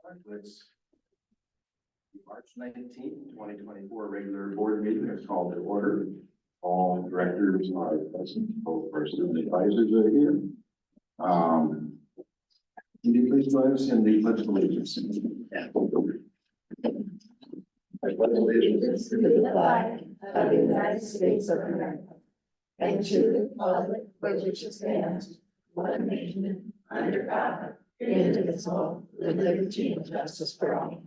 Let's March 19th, 2024 regular board meeting is called to order. All directors are present, both our student advisors are here. Can you please join us in the pledge of allegiance? I pledge allegiance to the flag of the United States of America and to the republic for which it stands, one nation, under God, indivisible, with liberty and justice for all.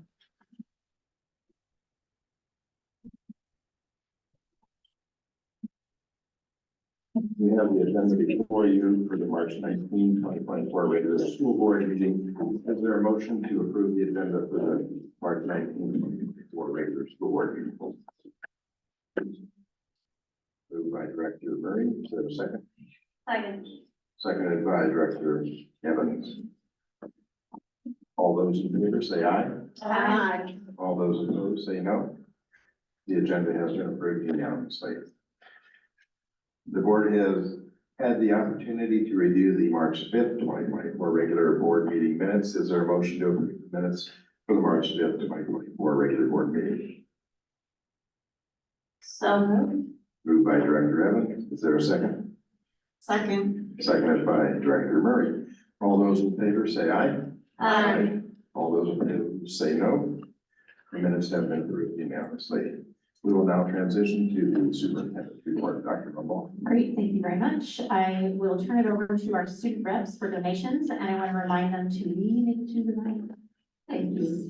We have the agenda before you for the March 19, 2024 regular school board meeting. Is there a motion to approve the agenda for the March 19, 2024 regular school board meeting? Moved by Director Murray. Is there a second? Second. Seconded by Director Evans. All those in favor say aye. Aye. All those opposed say no. The agenda has been approved unanimously. The board has had the opportunity to review the March 5th, 2024 regular board meeting minutes. Is there a motion to approve the minutes for the March 5th, 2024 regular board meeting? So moved. Moved by Director Evans. Is there a second? Second. Seconded by Director Murray. All those in favor say aye. Aye. All those opposed say no. The minutes have been approved unanimously. We will now transition to the superintendent's report. Dr. Rumble. Great, thank you very much. I will turn it over to our student reps for donations, and I want to remind them to lean into the mic. Thank you.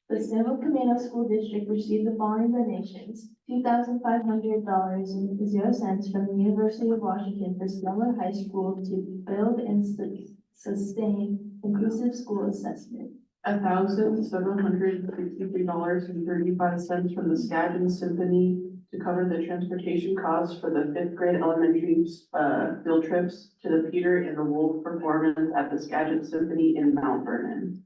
The Stanwood-Camano School District received the following donations: $2,500.00 from the University of Washington for Stanwood High School to build and sustain inclusive school assessment. $1,763.35 from the Skagit Symphony to cover the transportation costs for the 5th grade elementary field trips to the Peter and the Wolf performance at the Skagit Symphony in Mount Vernon.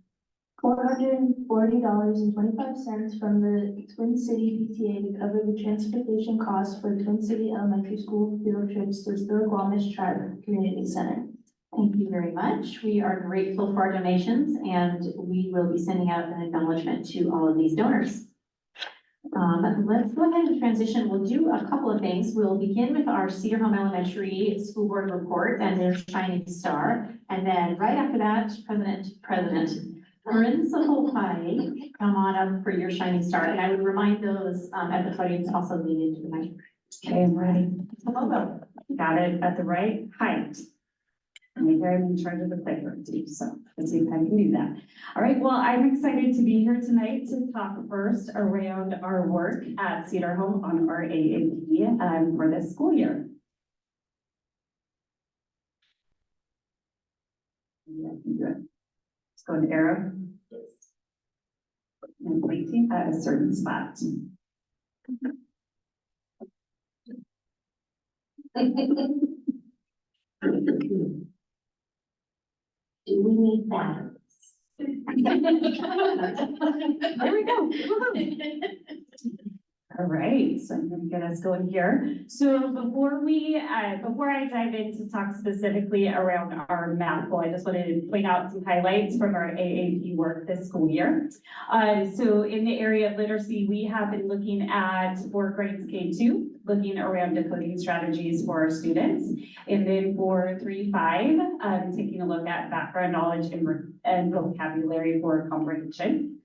$440.25 from the Twin City PTA to cover the transportation costs for Twin City Elementary School field trips to Squamish Tribe Community Center. Thank you very much. We are grateful for our donations, and we will be sending out an acknowledgement to all of these donors. Let's go ahead and transition. We'll do a couple of things. We'll begin with our Cedarhome Elementary School Board report and their shining star. And then right after that, Principal Pai, come on up for your shining star. And I would remind those at the podium to also lean into the mic. Okay, I'm ready. Got it at the right height. I'm in charge of the playground too, so let's see if I can do that. All right, well, I'm excited to be here tonight to talk first around our work at Cedarhome on our AAP for this school year. Yeah, good. Let's go to arrow. And pointing at a certain spot. Do we need batteries? There we go. All right, so I'm going to get us going here. So before I dive in to talk specifically around our math goal, I just wanted to point out some highlights from our AAP work this school year. So in the area of literacy, we have been looking at for grades K2, looking around decoding strategies for our students. And then for 3-5, taking a look at background knowledge and vocabulary for comprehension.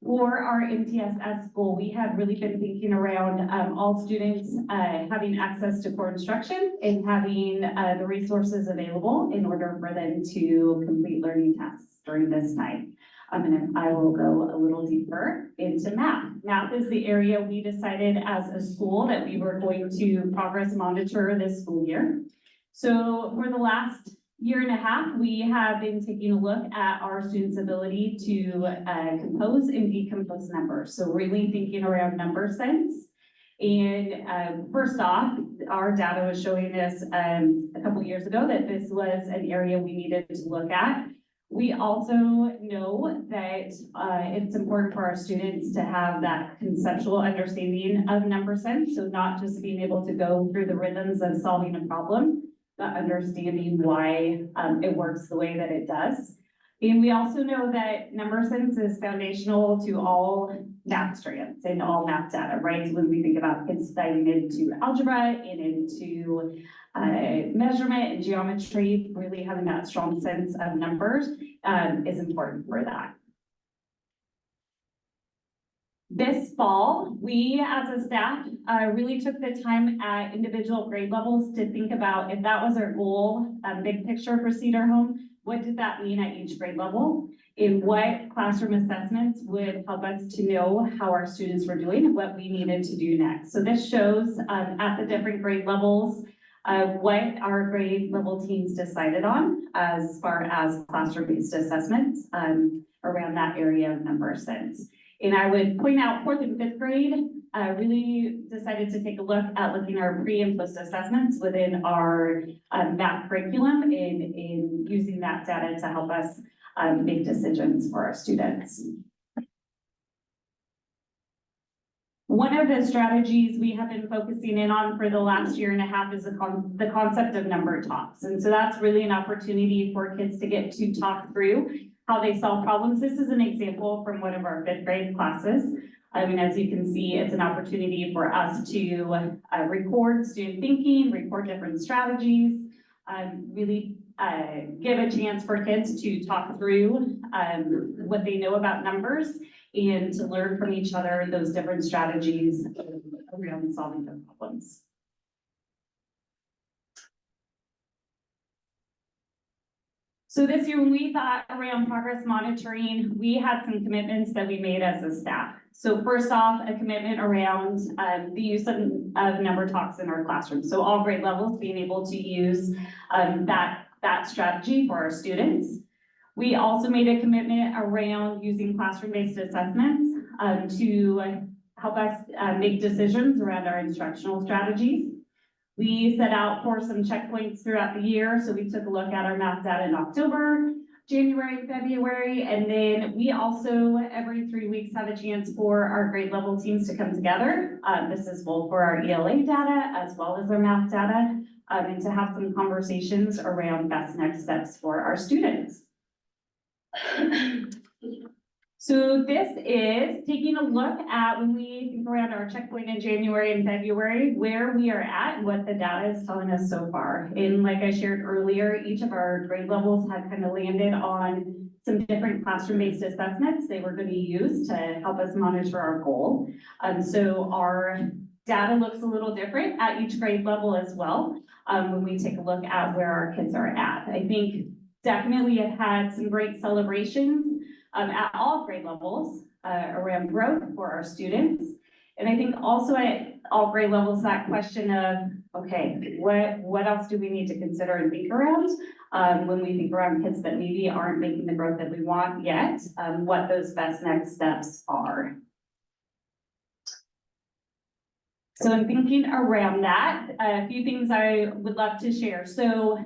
For our MTSS goal, we have really been thinking around all students having access to core instruction and having the resources available in order for them to complete learning tasks during this time. And then I will go a little deeper into math. Math is the area we decided as a school that we were going to progress monitor this school year. So for the last year and a half, we have been taking a look at our students' ability to compose and decompose numbers. So really thinking around number sense. And first off, our data was showing us a couple years ago that this was an area we needed to look at. We also know that it's important for our students to have that conceptual understanding of number sense. So not just being able to go through the rhythms of solving a problem, but understanding why it works the way that it does. And we also know that number sense is foundational to all math strands and all math data, right? So when we think about kids diving into algebra and into measurement and geometry, really having that strong sense of numbers is important for that. This fall, we as a staff really took the time at individual grade levels to think about if that was our goal, big picture for Cedarhome, what did that mean at each grade level? And what classroom assessments would help us to know how our students were doing and what we needed to do next. So this shows at the different grade levels what our grade level teams decided on as far as classroom-based assessments around that area of number sense. And I would point out 4th and 5th grade really decided to take a look at looking at our pre and post assessments within our math curriculum in using that data to help us make decisions for our students. One of the strategies we have been focusing in on for the last year and a half is the concept of number talks. And so that's really an opportunity for kids to get to talk through how they solve problems. This is an example from one of our 5th grade classes. I mean, as you can see, it's an opportunity for us to record student thinking, record different strategies, really give a chance for kids to talk through what they know about numbers and to learn from each other those different strategies around solving their problems. So this year, when we thought around progress monitoring, we had some commitments that we made as a staff. So first off, a commitment around the use of number talks in our classroom. So all grade levels being able to use that strategy for our students. We also made a commitment around using classroom-based assessments to help us make decisions around our instructional strategies. We set out for some checkpoints throughout the year. So we took a look at our math data in October, January, February, and then we also every 3 weeks have a chance for our grade level teams to come together. This is both for our ELA data as well as our math data, and to have some conversations around best next steps for our students. So this is taking a look at when we think around our checkpoint in January and February, where we are at and what the data is telling us so far. And like I shared earlier, each of our grade levels had kind of landed on some different classroom-based assessments they were going to use to help us monitor our goal. So our data looks a little different at each grade level as well when we take a look at where our kids are at. I think definitely it had some great celebrations at all grade levels around growth for our students. And I think also at all grade levels, that question of, okay, what else do we need to consider and think around when we think around kids that maybe aren't making the growth that we want yet, what those best next steps are. So in thinking around that, a few things I would love to share. So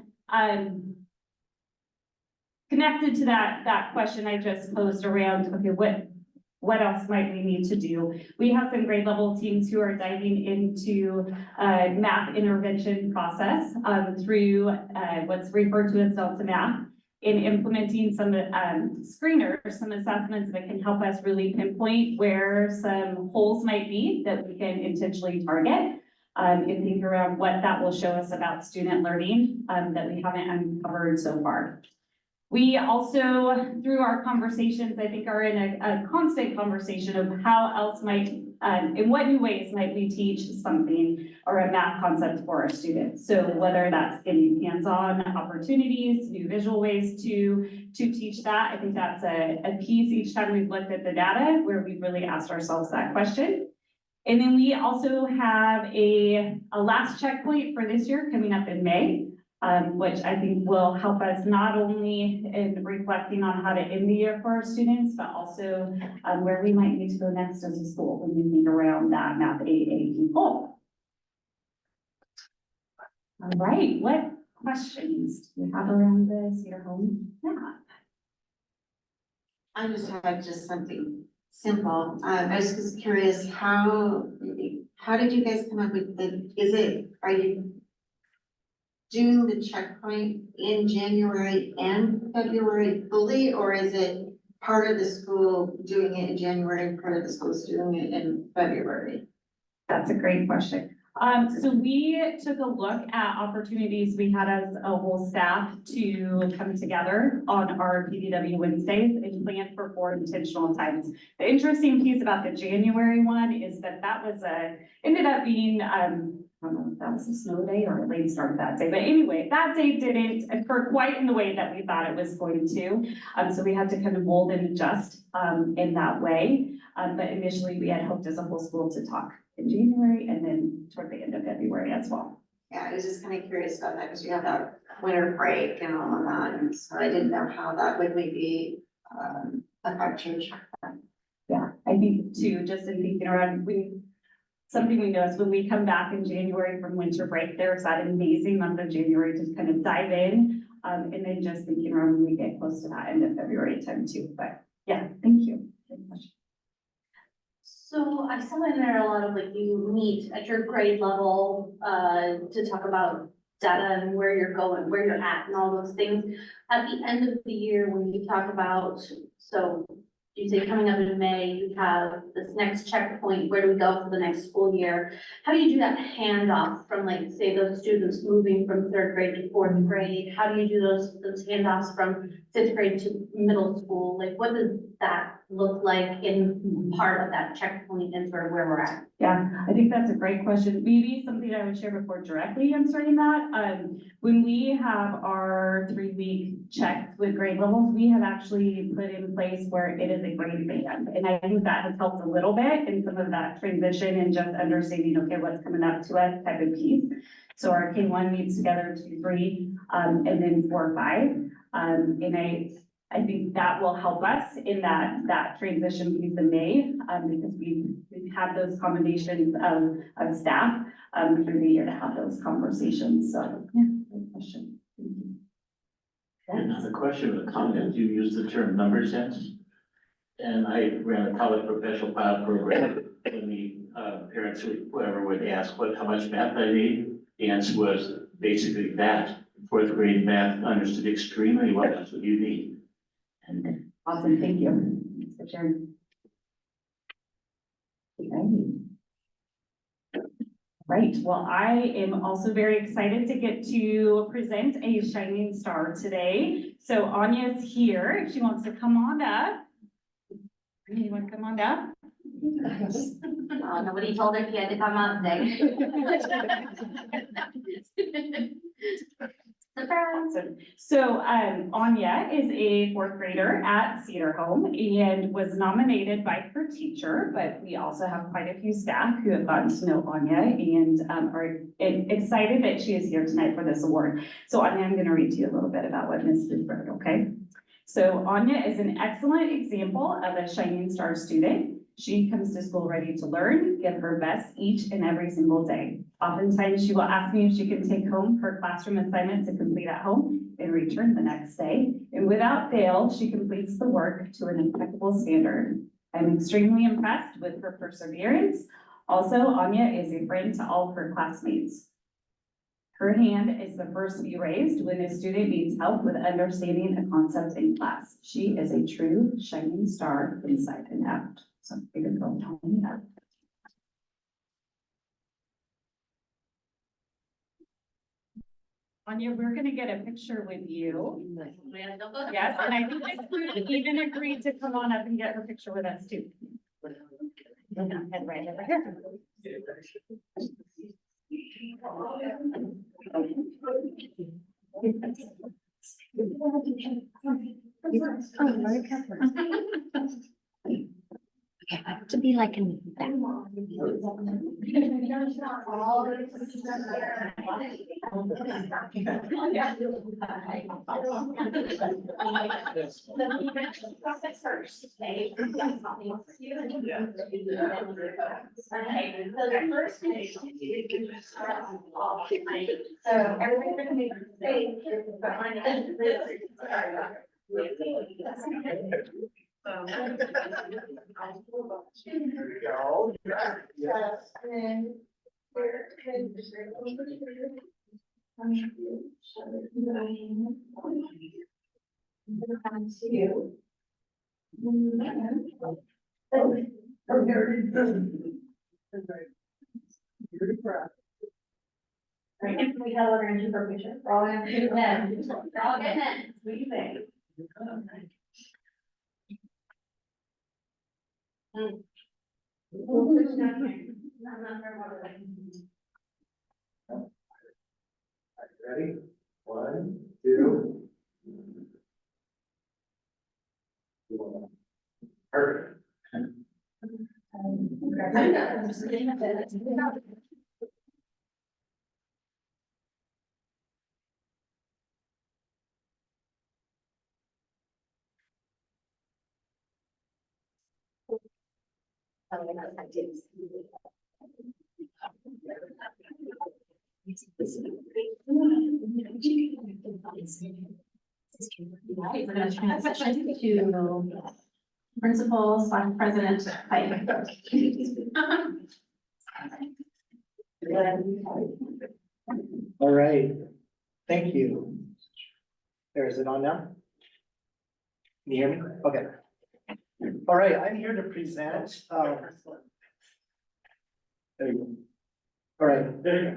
connected to that question I just posed around, okay, what else might we need to do? We have some grade level teams who are diving into math intervention process through what's referred to as Delta Math, in implementing some screeners, some assessments that can help us really pinpoint where some holes might be that we can intentionally target. And think around what that will show us about student learning that we haven't uncovered so far. We also, through our conversations, I think are in a constant conversation of how else might, in what new ways might we teach something or a math concept for our students. So whether that's getting hands-on opportunities, new visual ways to teach that, I think that's a piece each time we've looked at the data where we've really asked ourselves that question. And then we also have a last checkpoint for this year coming up in May. Which I think will help us not only in reflecting on how to end the year for our students, but also where we might need to go next as a school when we think around that math AAP goal. All right, what questions do you have around the Cedarhome map? I just had something simple. I was just curious, how did you guys come up with doing the checkpoint in January and February fully, or is it part of the school doing it in January and part of the school is doing it in February? That's a great question. So we took a look at opportunities we had as a whole staff to come together on our PDW Wednesdays and plan for 4 intentional times. The interesting piece about the January one is that ended up being, I don't know if that was a snow day or a late start that day, but anyway, that day didn't occur quite in the way that we thought it was going to. So we had to kind of mold and adjust, in that way. But initially we had hoped as a whole school to talk in January and then toward the end of February as well. Yeah, I was just kind of curious about that because you have that winter break and all of that, and so I didn't know how that would maybe affect your checkpoint. Yeah, I think too, just in thinking around, something we know is when we come back in January from winter break, there's that amazing month of January to kind of dive in. And then just thinking around when we get close to that end of February time too, but yeah, thank you. Good question. So I saw in there a lot of like you meet at your grade level to talk about data and where you're going, where you're at and all those things. At the end of the year, when you talk about, so you say coming up in May, you have this next checkpoint, where do we go for the next school year? How do you do that handoff from like, say, those students moving from 3rd grade to 4th grade? How do you do those handoffs from 5th grade to middle school? Like, what does that look like in part of that checkpoint and sort of where we're at? Yeah, I think that's a great question. Maybe something I would share before directly answering that. When we have our 3-week checks with grade levels, we have actually put in place where it is a grade band. And I think that has helped a little bit in some of that transition and just understanding, okay, what's coming up to us type of piece. So our K1 meets together 2, 3, and then 4, 5. And I think that will help us in that transition piece in May, because we've had those combinations of staff through the year to have those conversations. So, yeah, good question. Thank you. And on the question of the comment, you used the term number sense. And I ran a college professional pilot program when the parents or whoever would ask how much math I need. The answer was basically that. 4th grade math understood extremely well. That's what you need. And awesome, thank you. Thanks for sharing. Right, well, I am also very excited to get to present a shining star today. So Anya's here, if she wants to come on up. You want to come on up? Nobody told her she had to come up there. So Anya is a 4th grader at Cedarhome and was nominated by her teacher, but we also have quite a few staff who have gotten to know Anya and are excited that she is here tonight for this award. So Anya, I'm going to read to you a little bit about what Ms. wrote, okay? So Anya is an excellent example of a shining star student. She comes to school ready to learn, give her best each and every single day. Oftentimes, she will ask me if she can take home her classroom assignment to complete at home and return the next day. And without fail, she completes the work to an impeccable standard. I'm extremely impressed with her perseverance. Also, Anya is a friend to all of her classmates. Her hand is the first to be raised when a student needs help with understanding a concept in class. She is a true shining star inside and out. So big and tell me that. Anya, we're gonna get a picture with you. Yes, and I think this student even agreed to come on up and get her picture with us too. Head right over here. Okay, I have to be like in that. Process first. Okay. So the first thing. So everybody's gonna make a mistake. Right, we have our energy for picture. We're all gonna do that. We're all getting it. What do you think? We'll push down here. Not very far away. Ready? 1, 2. Perfect. We're gonna transition to Principal/President Pike. All right, thank you. There, is it on now? Can you hear me? Okay. All right, I'm here to present, there you go. All right, okay.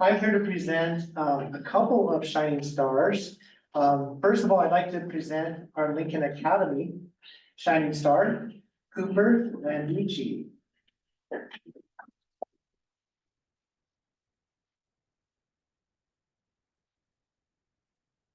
I'm here to present, a couple of shining stars. First of all, I'd like to present our Lincoln Academy shining star, Cooper and Michi.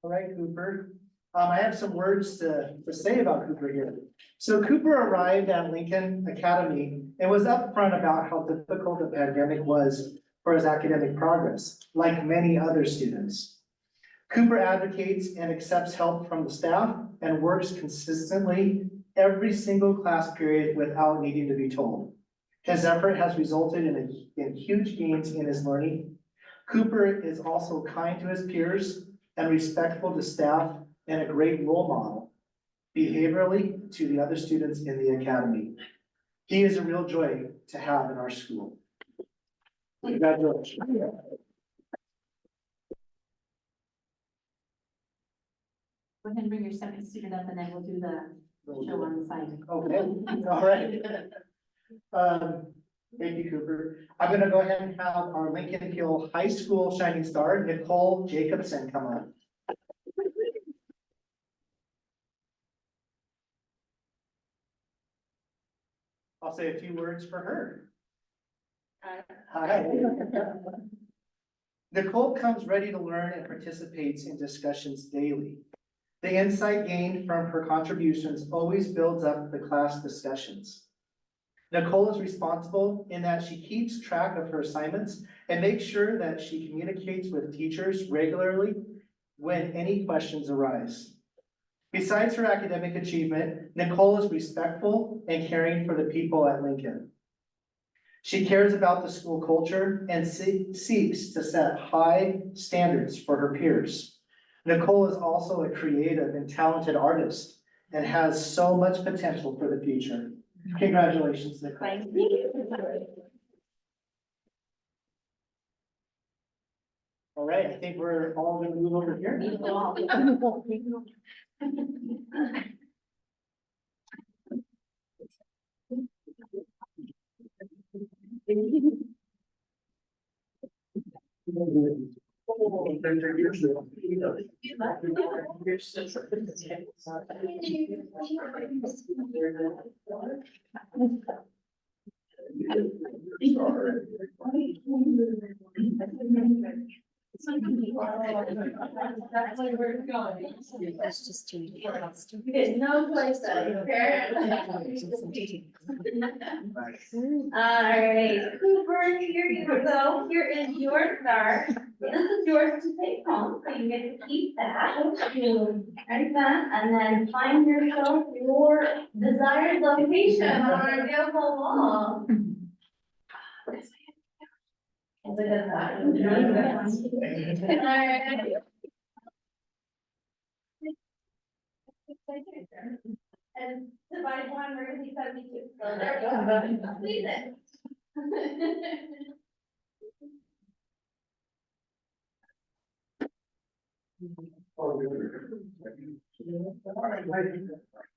All right, Cooper. I have some words to say about Cooper here. So Cooper arrived at Lincoln Academy and was upfront about how difficult the pandemic was for his academic progress, like many other students. Cooper advocates and accepts help from the staff and works consistently every single class period without needing to be told. His effort has resulted in huge gains in his learning. Cooper is also kind to his peers and respectful to staff and a great role model behaviorally to the other students in the academy. He is a real joy to have in our school. Congratulations. Go ahead and bring your second student up and then we'll do the show on the side. Okay, all right. Thank you, Cooper. I'm gonna go ahead and have our Lincoln Hill High School shining star, Nicole Jacobson, come on. I'll say a few words for her. Hi. Nicole comes ready to learn and participates in discussions daily. The insight gained from her contributions always builds up the class discussions. Nicole is responsible in that she keeps track of her assignments and makes sure that she communicates with teachers regularly when any questions arise. Besides her academic achievement, Nicole is respectful and caring for the people at Lincoln. She cares about the school culture and seeks to set high standards for her peers. Nicole is also a creative and talented artist and has so much potential for the future. Congratulations, Nicole. Thank you. All right, I think we're all gonna move over here. That's just too. There's no place that Alright, Cooper, here you go. Here is your star. This is yours to take home, so you get to keep that. Ready that, and then find yourself your desired location on our beautiful wall. Look at that. Alright. And divide one, we're gonna be 72, so there we go, please it.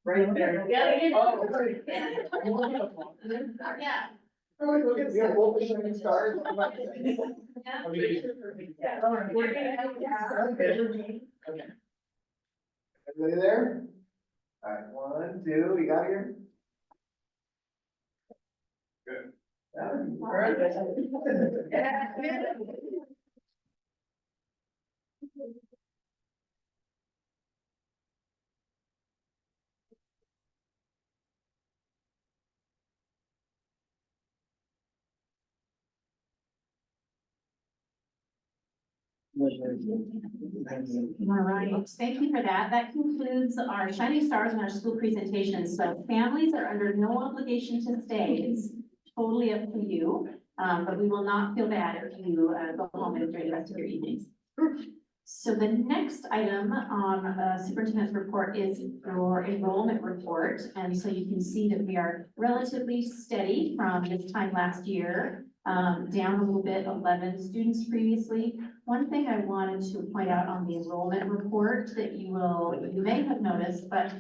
Right there. Yeah. Oh, Yeah. we have both shining stars. Everybody there? All right, 1, 2, we got here? Good. All right, thank you for that. That concludes our Shining Stars and our school presentation. So families are under no obligation to stay. It's totally up to you. But we will not feel bad if you go home and enjoy the rest of your evenings. So the next item on superintendent's report is your enrollment report. And so you can see that we are relatively steady from this time last year, down a little bit, 11 students previously. One thing I wanted to point out on the enrollment report that you may have noticed, but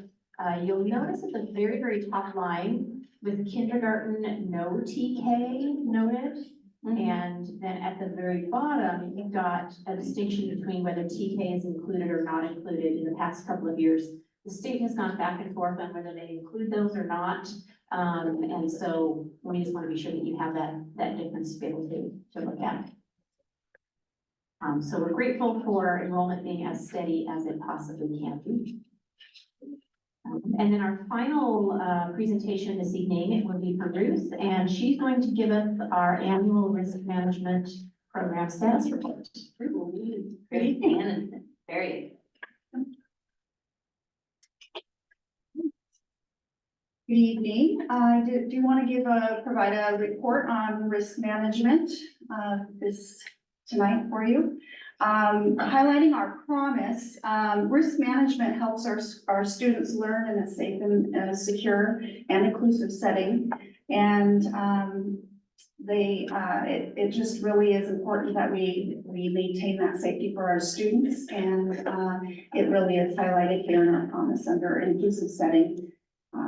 you'll notice at the very, very top line with kindergarten, no TK noted. And then at the very bottom, you've got a distinction between whether TK is included or not included. In the past couple of years, the state has gone back and forth on whether they include those or not. And so we just want to be sure that you have that difference to be able to look at. So we're grateful for enrollment being as steady as it possibly can be. And then our final presentation this evening will be from Ruth, and she's going to give us our annual risk management program status report. Great management, very. Good evening. I do want to provide a report on risk management tonight for you. Highlighting our promise, risk management helps our students learn in a safe and secure and inclusive setting. And it just really is important that we maintain that safety for our students. And it really is highlighted here in our promise under inclusive setting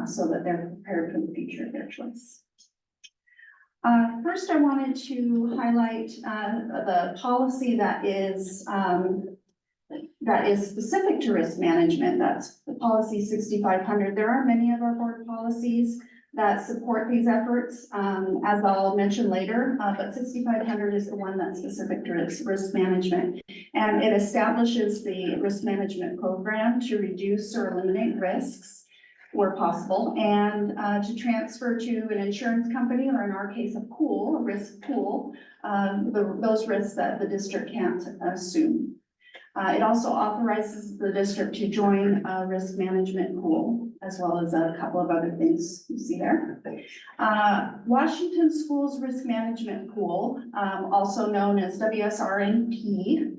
so that they're prepared for the future of their choice. First, I wanted to highlight the policy that is specific to risk management. That's the policy 6500. There are many of our board policies that support these efforts, as I'll mention later, but 6500 is the one that's specific to risk management. And it establishes the risk management program to reduce or eliminate risks where possible, and to transfer to an insurance company, or in our case, a risk pool, those risks that the district can't assume. It also authorizes the district to join a risk management pool, as well as a couple of other things you see there. Washington Schools Risk Management Pool, also known as WSRNP,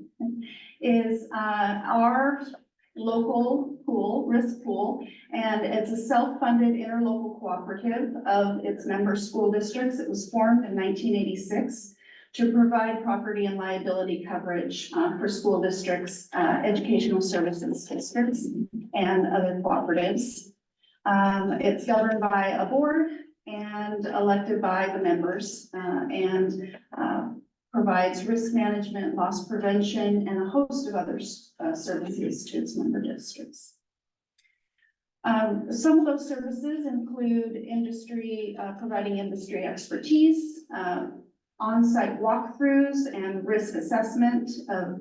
is our local pool, risk pool, and it's a self-funded interlocal cooperative of its member school districts. It was formed in 1986 to provide property and liability coverage for school districts, educational services districts, and other cooperatives. It's governed by a board and elected by the members, and provides risk management, loss prevention, and a host of other services to its member districts. Some of those services include providing industry expertise, on-site walkthroughs and risk assessment of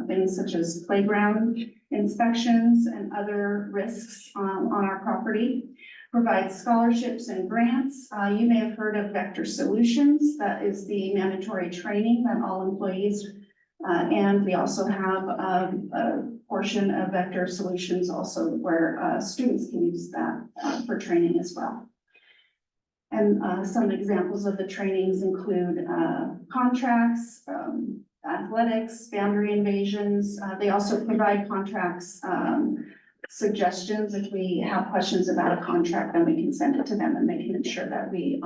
things such as playground inspections and other risks on our property. Provides scholarships and grants. You may have heard of Vector Solutions. That is the mandatory training that all employees, and we also have a portion of Vector Solutions also where students can use that for training as well. And some examples of the trainings include contracts, athletics, boundary invasions. They also provide contracts suggestions. If we have questions about a contract, then we can send it to them and they can ensure that we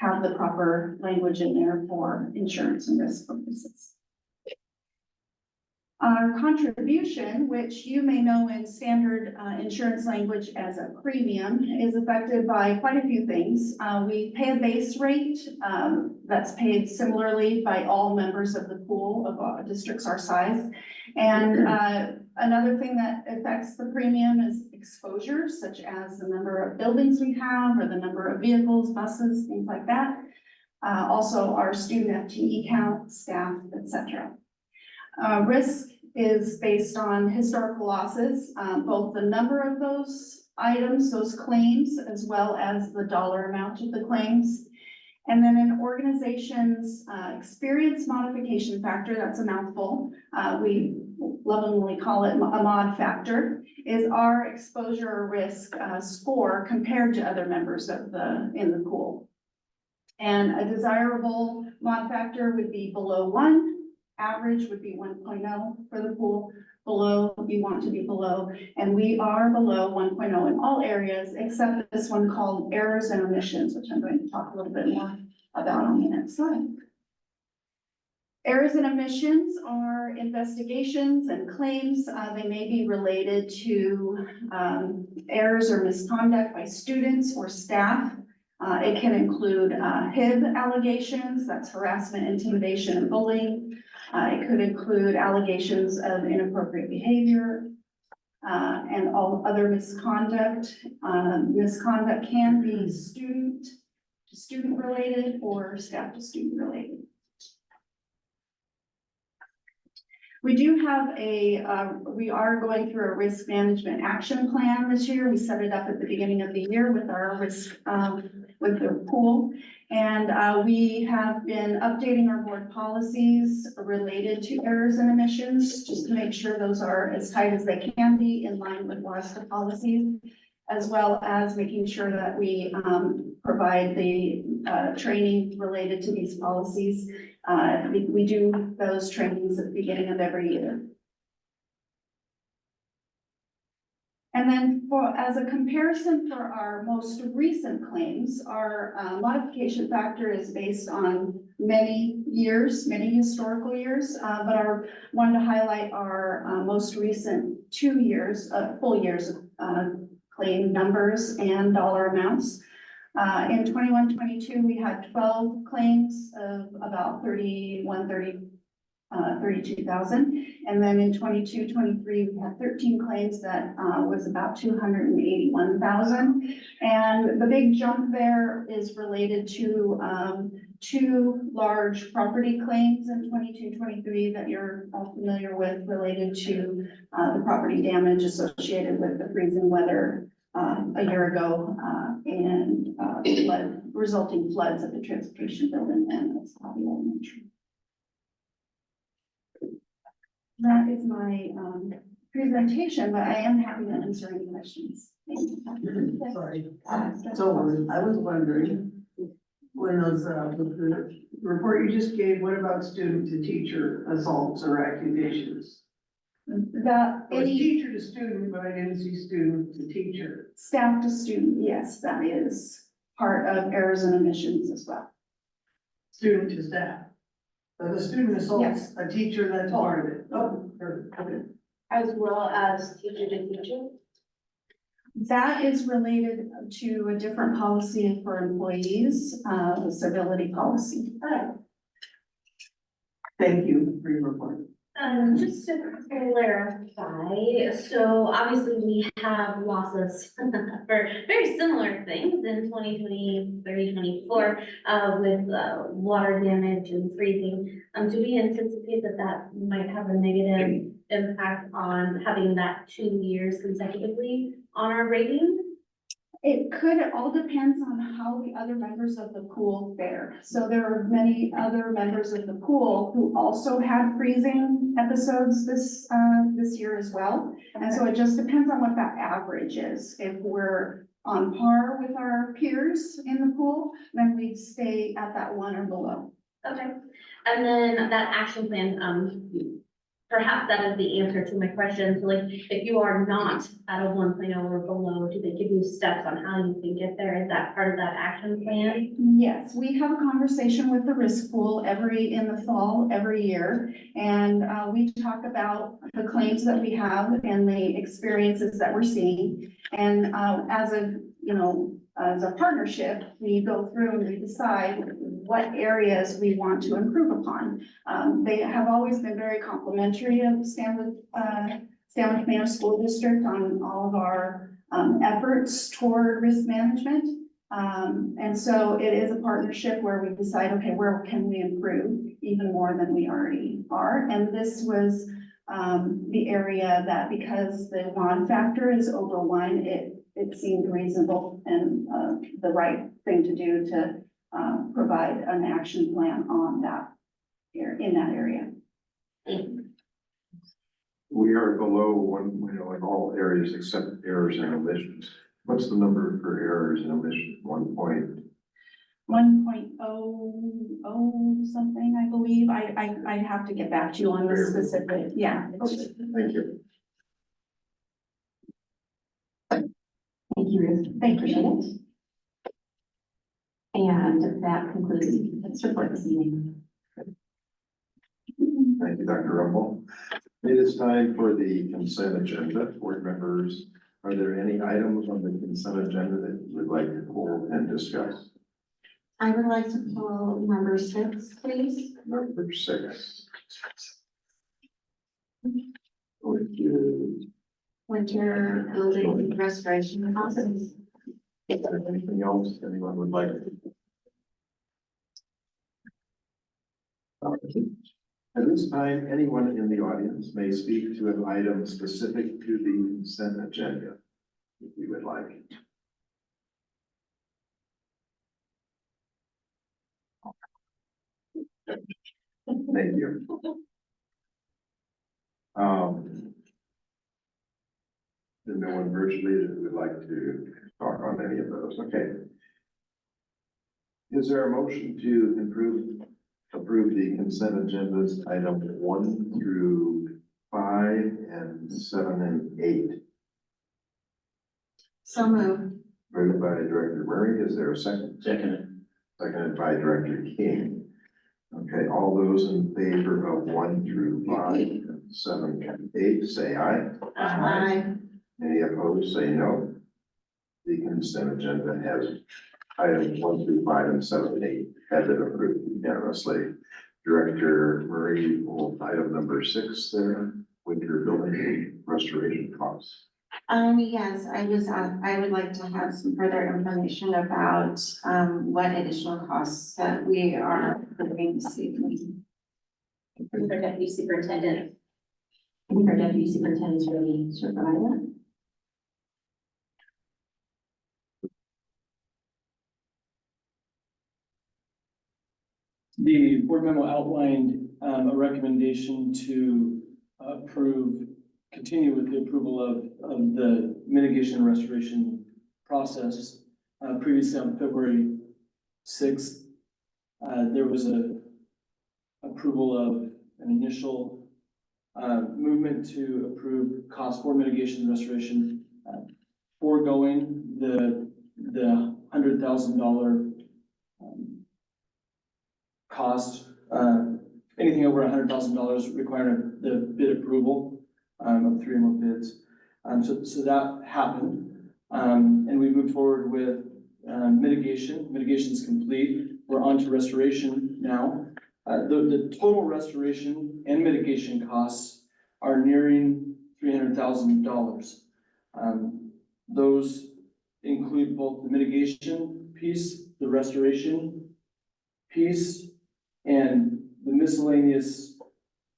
have the proper language in there for insurance and risk purposes. Our contribution, which you may know in standard insurance language as a premium, is affected by quite a few things. We pay a base rate that's paid similarly by all members of the pool of districts our size. And another thing that affects the premium is exposure, such as the number of buildings we have or the number of vehicles, buses, things like that. Also our student FTE count, staff, etc. Risk is based on historical losses, both the number of those items, those claims, as well as the dollar amount of the claims. And then an organization's experience modification factor, that's a mouthful, we lovingly call it a mod factor, is our exposure or risk score compared to other members of in the pool. And a desirable mod factor would be below 1. Average would be 1.0 for the pool. Below, you want to be below, and we are below 1.0 in all areas except this one called errors and omissions, which I'm going to talk a little bit more about on the next slide. Errors and omissions are investigations and claims. They may be related to errors or misconduct by students or staff. It can include HIB allegations, that's harassment, intimidation, and bullying. It could include allegations of inappropriate behavior and all other misconduct. Misconduct can be student to student related or staff to student related. We do have we are going through a risk management action plan this year. We set it up at the beginning of the year with our risk, with the pool. And we have been updating our board policies related to errors and omissions, just to make sure those are as tight as they can be in line with WSSDA policies, as well as making sure that we provide the training related to these policies. We do those trainings at the beginning of every year. And then as a comparison for our most recent claims, our modification factor is based on many years, many historical years, but I wanted to highlight our most recent 2 years, full years of claim numbers and dollar amounts. In 21-22, we had 12 claims of about 32,000. And then in 22-23, we had 13 claims that was about 281,000. And the big jump there is related to 2 large property claims in 22-23 that you're all familiar with, related to the property damage associated with the freezing weather a year ago and resulting floods at the transportation building and at Cedarhome Elementary. That is my presentation, but I am happy to answer any questions. Thank you. Sorry. So I was wondering, when those, the report you just gave, what about student to teacher assaults or accusations? That It was any teacher to student, but I didn't see student to teacher. staff to student, yes, that is part of errors and omissions as well. Student to staff. But the student assaults Yes. a teacher, that's part of it. Oh, perfect. Okay. As well as teacher to teacher? That is related to a different policy for employees, the civility policy. Thank you for your report. Just to clarify, so obviously we have losses for very similar things in 2020, 2024, with water damage and freezing. Do we anticipate that might have a negative impact on having that 2 years consecutively on our rating? It could, it all depends on how the other members of the pool fare. So there are many other members of the pool who also had freezing episodes this year as well. And so it just depends on what that average is. If we're on par with our peers in the pool, then we'd stay at that 1 or below. Okay, and then that action plan, perhaps that is the answer to my question. So like, if you are not at a 1.0 or below, do they give you steps on how you can get there? Is that part of that action plan? Yes, we have a conversation with the risk pool in the fall, every year. And we talk about the claims that we have and the experiences that we're seeing. And as a partnership, we go through and we decide what areas we want to improve upon. They have always been very complimentary of Stanwood-Camano School District on all of our efforts toward risk management. And so it is a partnership where we decide, okay, where can we improve even more than we already are? And this was the area that, because the WAN factor is over 1, it seemed reasonable and the right thing to do to provide an action plan on that in that area. We are below 1.0 in all areas except errors and omissions. What's the number for errors and omissions? 1.00 something, I believe. I'd have to get back to you on the specific, yeah. Okay, thank you. Thank you, Ruth. Thank you. Appreciate it. And that concludes this report this evening. Thank you, Dr. Rumble. It is time for the consent agenda. Board members, are there any items on the consent agenda that you would like to pull and discuss? I would like to pull number 6, please. Number 6. Would you, Winter building restoration process. is there anything else anyone would like to? At this time, anyone in the audience may speak to an item specific to the consent agenda, if you would like. Thank you. There's no one virtually that would like to talk on any of those. Okay. Is there a motion to approve the consent agendas item 1 through 5 and 7 and 8? So moved. Moved by Director Murray. Is there a second? Second. Seconded by Director King. Okay, all those in favor of 1 through 5, and 7 and 8, say aye. Aye. Any opposed, say no. The consent agenda has items 1 through 5 and 7 and 8 have been approved unanimously. Director Murray will item number 6 there, winter building restoration costs. Yes, I would like to have some further information about, what additional costs that we are going to see. For deputy superintendent. I think our deputy superintendent is ready to provide that. The board memo outlined a recommendation to continue with the approval of the mitigation and restoration process. Previously on February 6th, there was a approval of an initial movement to approve cost for mitigation and restoration, foregoing the $100,000 cost, anything over $100,000 requiring the bid approval of 3 or more bids. So that happened, and we moved forward with mitigation. Mitigation is complete. We're on to restoration now. The total restoration and mitigation costs are nearing $300,000. Those include both the mitigation piece, the restoration piece, and the miscellaneous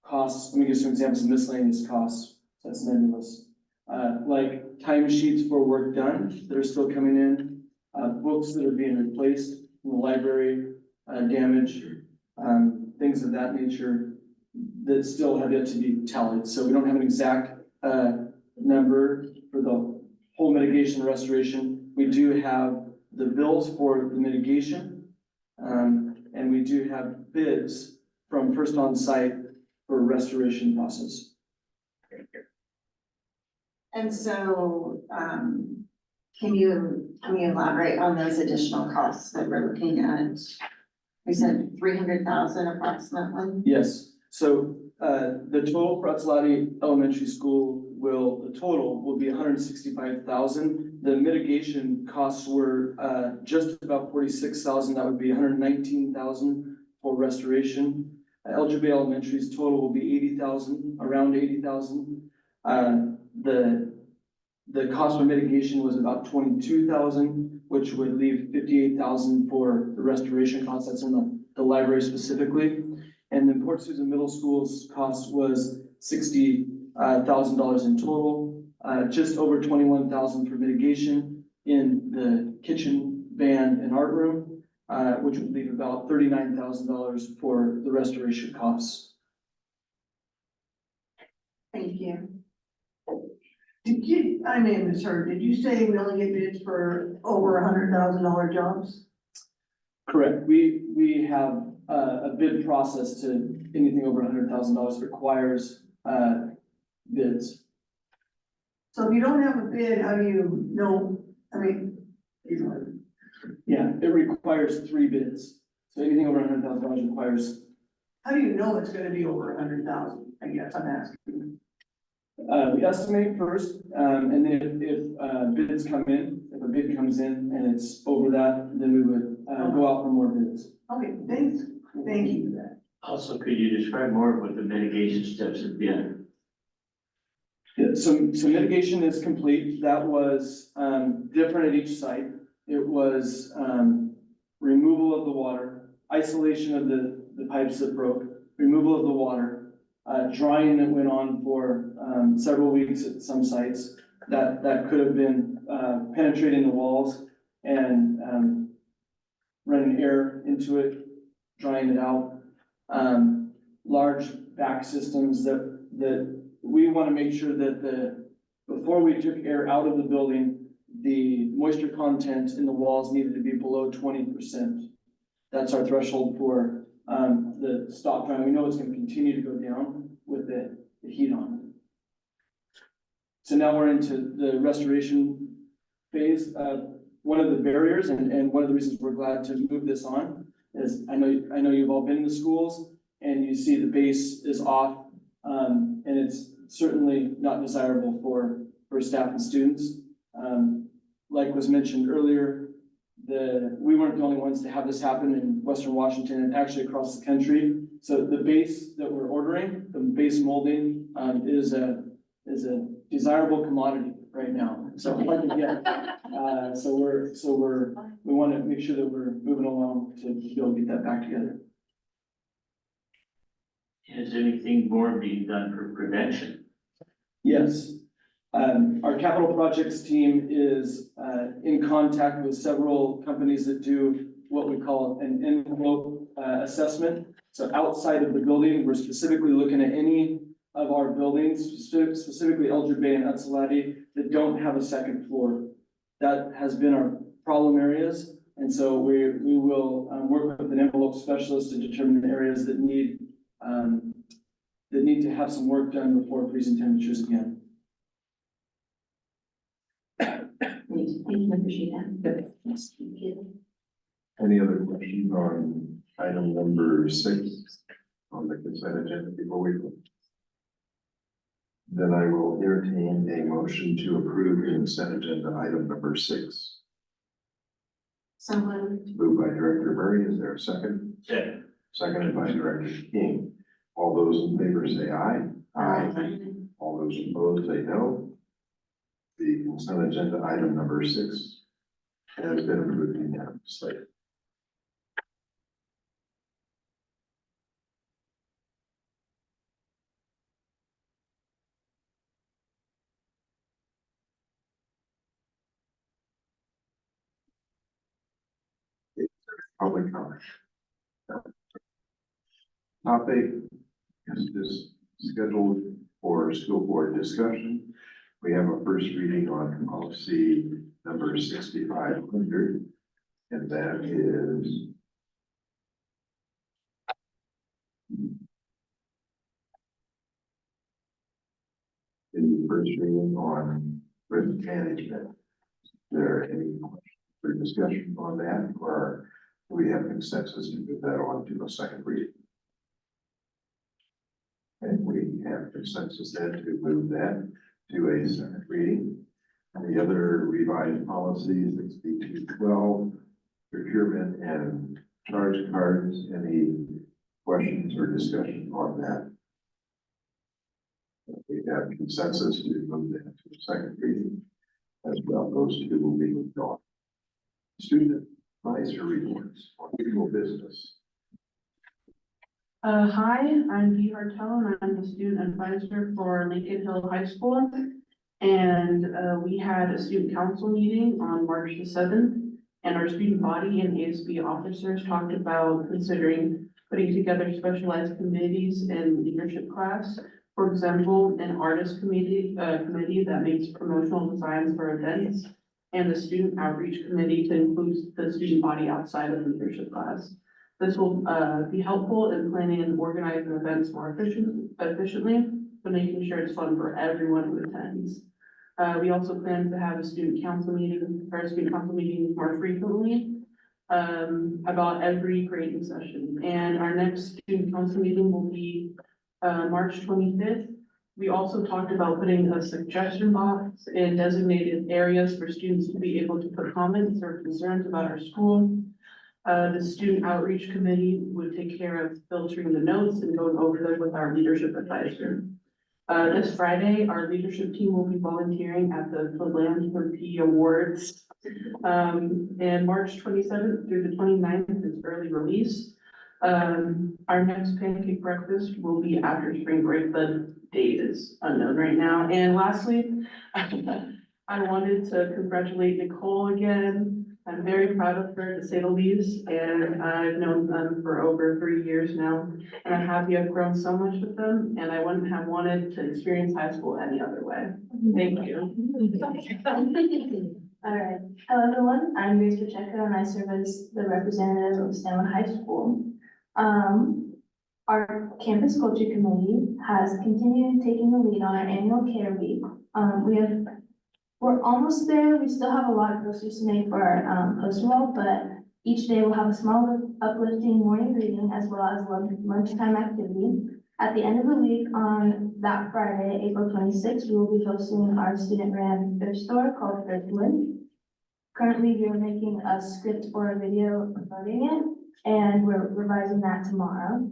costs. Let me give some examples of miscellaneous costs. That's nebulous. Like time sheets for work done that are still coming in, books that are being replaced in the library, damage, things of that nature that still have yet to be tallied. So we don't have an exact number for the whole mitigation and restoration. We do have the bills for the mitigation, and we do have bids from First On Site for restoration process. And so, can you elaborate on those additional costs that we're looking at? We said 300,000 approximately. Yes, so, the total for Atsalati Elementary School the total will be 165,000. The mitigation costs were, just about 46,000, that would be 119,000 for restoration. LGB Elementary's total will be 80,000, around 80,000. The cost for mitigation was about 22,000, which would leave 58,000 for the restoration costs. That's in the library specifically. And then Port Susan Middle School's cost was $60,000 in total, just over 21,000 for mitigation in the kitchen, band, and art room, which would leave about $39,000 for the restoration costs. Thank you. Did you say we only get bids for over $100,000 jobs? Correct. We have a bid process to anything over $100,000 requires bids. So if you don't have a bid, how do you know, Yeah, it requires 3 bids. So anything over $100,000 requires, how do you know it's gonna be over 100,000? I guess I'm asking. we estimate first, and then if bids come in, if a bid comes in and it's over that, then we would go out for more bids. Okay, thanks. Thank you for that. Also, could you describe more of what the mitigation steps have been? Yeah, so mitigation is complete. That was different at each site. It was removal of the water, isolation of the pipes that broke, removal of the water, drying that went on for several weeks at some sites. That could have been penetrating the walls and running air into it, drying it out. Large back systems that we want to make sure that before we took air out of the building, the moisture content in the walls needed to be below 20%. That's our threshold for the stop drying. We know it's going to continue to go down with the heat on. So now we're into the restoration phase. One of the barriers and one of the reasons we're glad to move this on is I know you've all been in the schools and you see the base is off, and it's certainly not desirable for staff and students. Like was mentioned earlier, we weren't the only ones to have this happen in Western Washington and actually across the country. So the base that we're ordering, the base molding, is a desirable commodity right now. So hard to get. We want to make sure that we're moving along to be able to get that back together. Is anything more being done for prevention? Yes. Our capital projects team is in contact with several companies that do what we call an envelope assessment. So outside of the building, we're specifically looking at any of our buildings, specifically El Jubay and Atsalati, that don't have a second floor. That has been our problem areas. And so we will work with an envelope specialist to determine the areas that need to have some work done before freezing temperatures again. Any other questions on item number 6 on the consent agenda before we go? Then I will entertain a motion to approve the consent agenda item number 6. So moved. Moved by Director Murray. Is there a second? Second. Seconded by Director King. All those in favor say aye. Aye. All those opposed say no. The consent agenda item number 6 has been approved unanimously. Public comment. Topic is scheduled for school board discussion. We have a first reading on policy number 6500, and that is the first reading on risk management. Is there any questions or discussion on that, or do we have consensus to move that on to a second reading? And we have consensus then to move that to a second reading. And the other revised policies, 6212, procurement and charge cards. Any questions or discussion on that? We have consensus to move that to a second reading as well. Those two will be withdrawn. Student advisor reports on legal business. Hi, I'm Dee Hartel, and I'm the student advisor for Lincoln Hill High School. And we had a student council meeting on March the 7th, and our student body and ASB officers talked about considering putting together specialized committees and leadership class. For example, an artist committee that makes promotional designs for events, and the student outreach committee to include the student body outside of the leadership class. This will be helpful in planning and organizing events more efficiently, but making sure it's fun for everyone who attends. We also plan to have a student council meeting more frequently, about every grading session. And our next student council meeting will be March 25th. We also talked about putting a suggestion box in designated areas for students to be able to put comments or concerns about our school. The student outreach committee would take care of filtering the notes and going over them with our leadership advisor. This Friday, our leadership team will be volunteering at the Philanthropy Awards. And March 27th through the 29th is early release. Our next pancake breakfast will be after spring break. The date is unknown right now. And lastly, I wanted to congratulate Nicole again. I'm very proud of her, to say the least, and I've known them for over 3 years now. And I'm happy I've grown so much with them, and I wouldn't have wanted to experience high school any other way. Thank you. All right. Hello, everyone. I'm Grace Pacheco, and I serve as the representative of Stanwood High School. Our campus culture committee has continued taking the lead on our annual care week. We're almost there. We still have a lot of posters to make for our poster wall, but each day we'll have a small uplifting morning greeting as well as lunchtime activity. At the end of the week on that Friday, April 26th, we will be hosting our student-ran thrift store called Thriftwood. Currently, we are making a script for a video promoting it, and we're revising that tomorrow.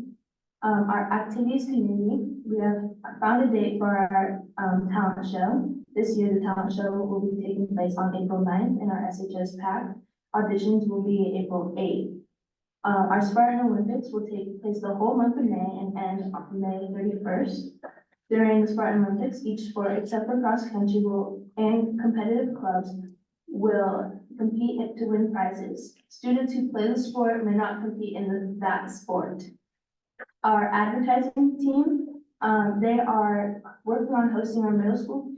Our activities committee, we have found a date for our talent show. This year, the talent show will be taking place on April 9th in our SHS PAC. Auditions will be April 8th. Our Spartan Olympics will take place the whole month of May and end on May 31st. During the Spartan Olympics, each sport except for cross country and competitive clubs will compete to win prizes. Students who play the sport may not compete in that sport. Our advertising team, they are working on hosting our middle school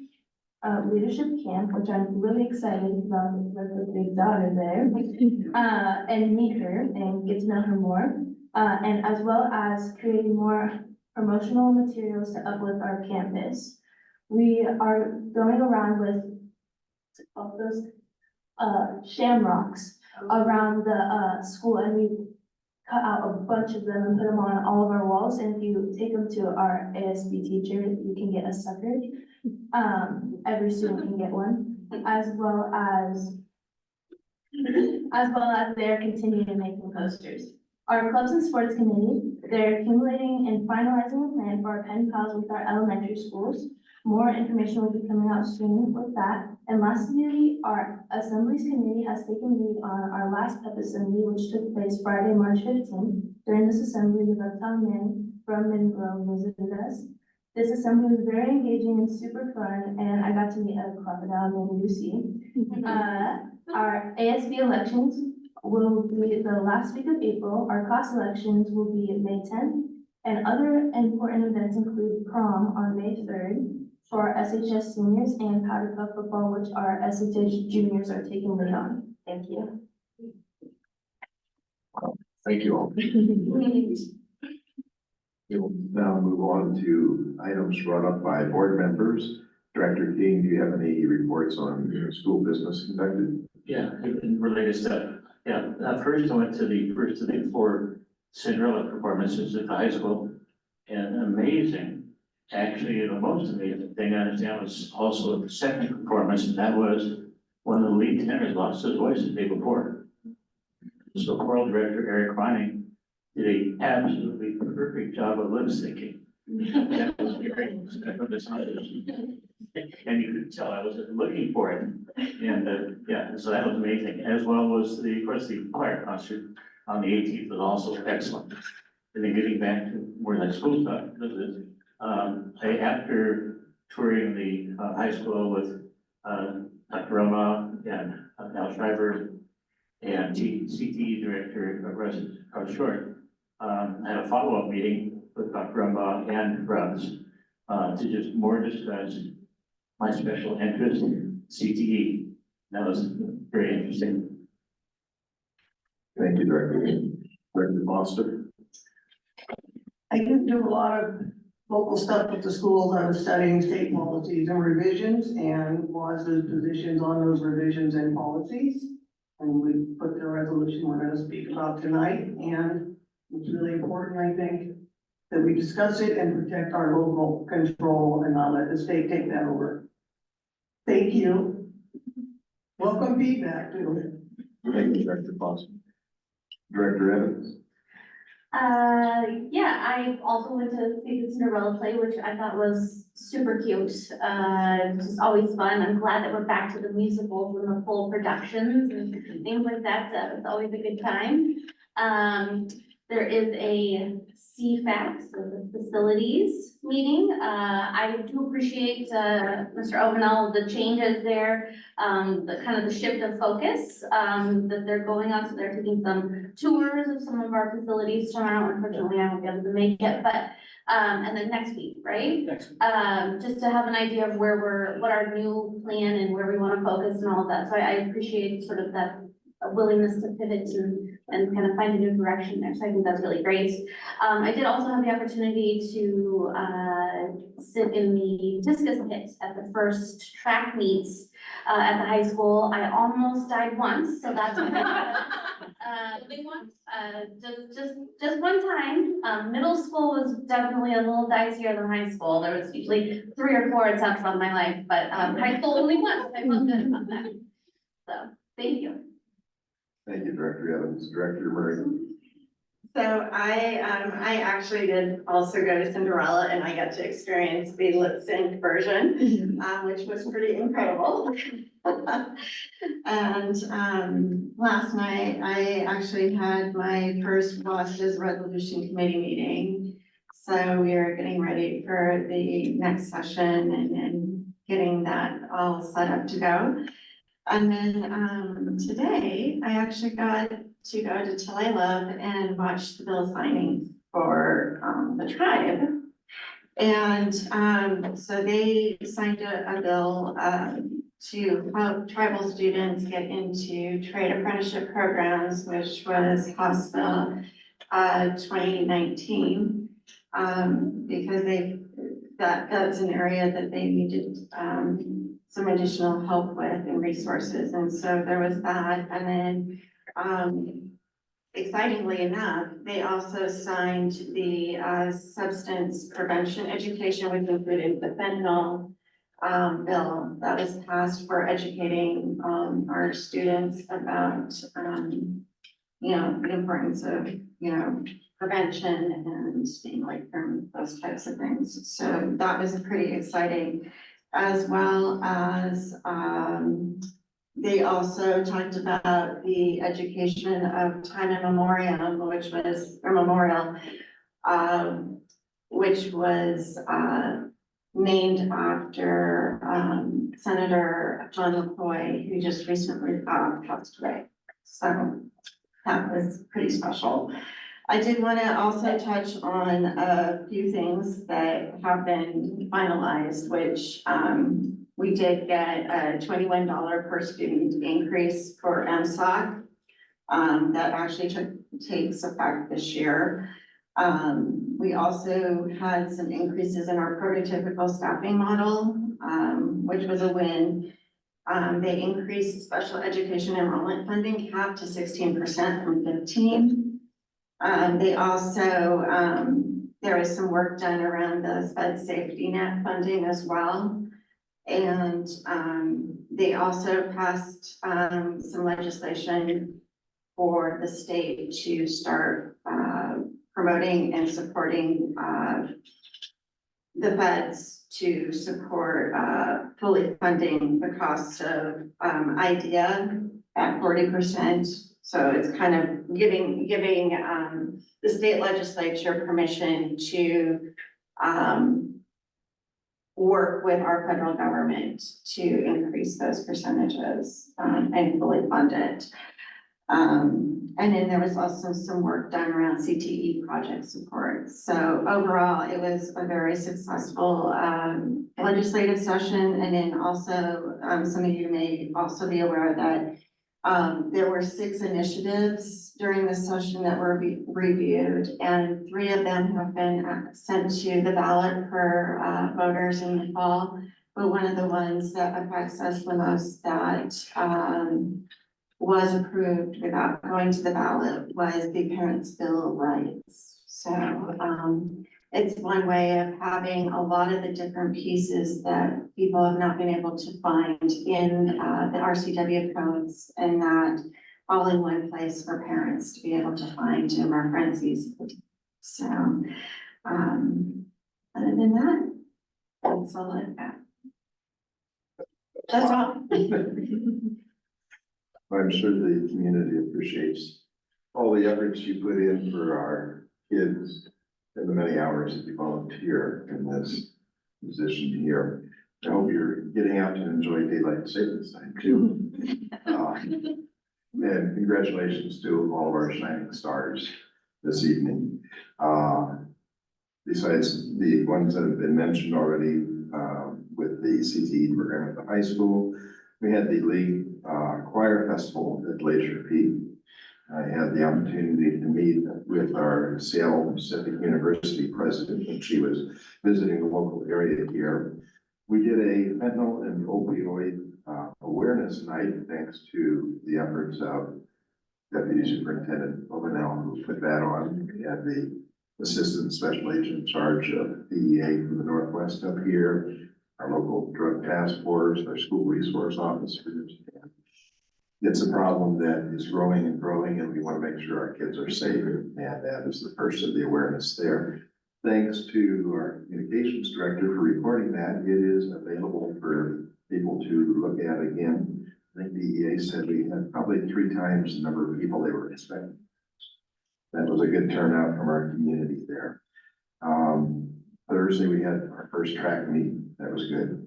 leadership camp, which I'm really excited about with the big daughter there, and meet her and get to know her more, and as well as creating more promotional materials to uplift our campus. We are going around with all those shamrocks around the school, and we cut out a bunch of them and put them on all of our walls. And if you take them to our ASB teacher, you can get a sucker. Every student can get one, as well as they're continuing making posters. Our clubs and sports committee, they're accumulating and finalizing a plan for our pen pals with our elementary schools. More information will be coming out soon with that. And lastly, our assemblies committee has taken lead on our last pep assembly, which took place Friday, March 15th. During this assembly, the reptile man from Mingrove visited us. This assembly was very engaging and super fun, and I got to meet a crocodile named Lucy. Our ASB elections will be the last week of April. Our class elections will be May 10th, and other important events include prom on May 3rd for our SHS seniors and powder puff football, which our SHS juniors are taking lead on. Thank you. Thank you all. We will now move on to items brought up by board members. Director King, do you have any reports on school business conducted? Yeah, and related stuff. Yeah, first I went to the first of the 4 Cinderella performances at the high school. And amazing, actually, the most amazing thing I understand was also the second performance, and that was one of the lead tenors lost his voice the day before. So choral director Eric Ronning did an absolutely perfect job of lip syncing. That was great. And you could tell I was looking for it. And, yeah, so that was amazing. As well was the, of course, the choir concert on the 18th was also excellent. And then getting back to more like school stuff, after touring the high school with Dr. Roma and Al Schreiber and CTE director Russ Short, I had a follow-up meeting with Dr. Roma and Russ to just more discuss my special interest in CTE. That was very interesting. Thank you, Director. Director Foster. I didn't do a lot of local stuff with the schools. I was studying state policies and revisions and was the positions on those revisions and policies. And we put the resolution we're going to speak about tonight, and it's really important, I think, that we discuss it and protect our local control and not let the state take that over. Thank you. Welcome feedback too. Thank you, Director Foster. Director Evans. Yeah, I also went to see the Cinderella play, which I thought was super cute. Just always fun. I'm glad that we're back to the musicals and the full productions and things like that. It's always a good time. There is a CFAX, so the facilities meeting. I do appreciate, Mr. Ovenall, the changes there, the kind of the shift of focus, that they're going on. So they're taking some tours of some of our facilities tomorrow. Unfortunately, I won't be able to make it, but, and then next week, right? Next week. Just to have an idea of what our new plan and where we want to focus and all of that. So I appreciate sort of that willingness to pivot and kind of find a new direction there. So I think that's really great. I did also have the opportunity to sit in the discus pit at the first track meets at the high school. I almost died once, so that's only once, just one time. Middle school was definitely a little dicier than high school. There was usually 3 or 4 attempts on my life, but high school only once. I felt good about that. So thank you. Thank you, Director Evans. Director Murray. So I actually did also go to Cinderella, and I got to experience the lip sync version, which was pretty incredible. And last night I actually had my first WSSDA Resolution Committee meeting. So we are getting ready for the next session and getting that all set up to go. And then today I actually got to go to Tulalip and watch the bill signing for the tribe. And so they signed a bill to help tribal students get into trade apprenticeship programs, which was House Bill 2019, because that's an area that they needed some additional help with and resources. And so there was that. And then excitingly enough, they also signed the substance prevention education, which included the fentanyl bill that was passed for educating our students about, the importance of, prevention and staying away from those types of things. So that was pretty exciting, as well as they also talked about the education of time in memoriam, which was named after Senator John McCoy, who just recently passed away. So that was pretty special. I did want to also touch on a few things that have been finalized, which we did get a $21 per student increase for MSOC. That actually takes effect this year. We also had some increases in our prototypical staffing model, which was a win. They increased special education enrollment funding cap to 16% from 15%. They also, there was some work done around the sped safety net funding as well. And they also passed some legislation for the state to start promoting and supporting the feds to support fully funding the cost of IDEA at 40%. So it's kind of giving the state legislature permission to work with our federal government to increase those percentages and fully fund it. And then there was also some work done around CTE project support. So overall, it was a very successful legislative session. And then also, some of you may also be aware that there were 6 initiatives during this session that were reviewed, and 3 of them have been sent to the ballot for voters in the fall. But one of the ones that affects us the most that was approved without going to the ballot was the Parents' Bill of Rights. So it's one way of having a lot of the different pieces that people have not been able to find in the RCW codes, and that all in one place for parents to be able to find and reference easily. So other than that, that's all I've got. That's all. I'm sure the community appreciates all the efforts you put in for our kids and the many hours that you volunteer in this position here. I hope you're getting out to enjoy daylight savings time too. And congratulations to all of our shining stars this evening. Besides the ones that have been mentioned already, with the CTE program at the high school, we had the League Choir Festival at Glacier Peak. I had the opportunity to meet with our Seattle Pacific University president when she was visiting the local area here. We did a fentanyl and opioid awareness night, thanks to the efforts of Deputy Superintendent Obanel, who put that on. We had the Assistant Special Agent in charge of DEA from the Northwest up here, our local drug task force, our school resource officers. It's a problem that is growing and growing, and we want to make sure our kids are safe, and that is the first of the awareness there. Thanks to our communications director for recording that. It is available for people to look at again. I think the DEA said we had probably 3 times the number of people they were expecting. That was a good turnout from our community there. Thursday, we had our first track meet. That was good.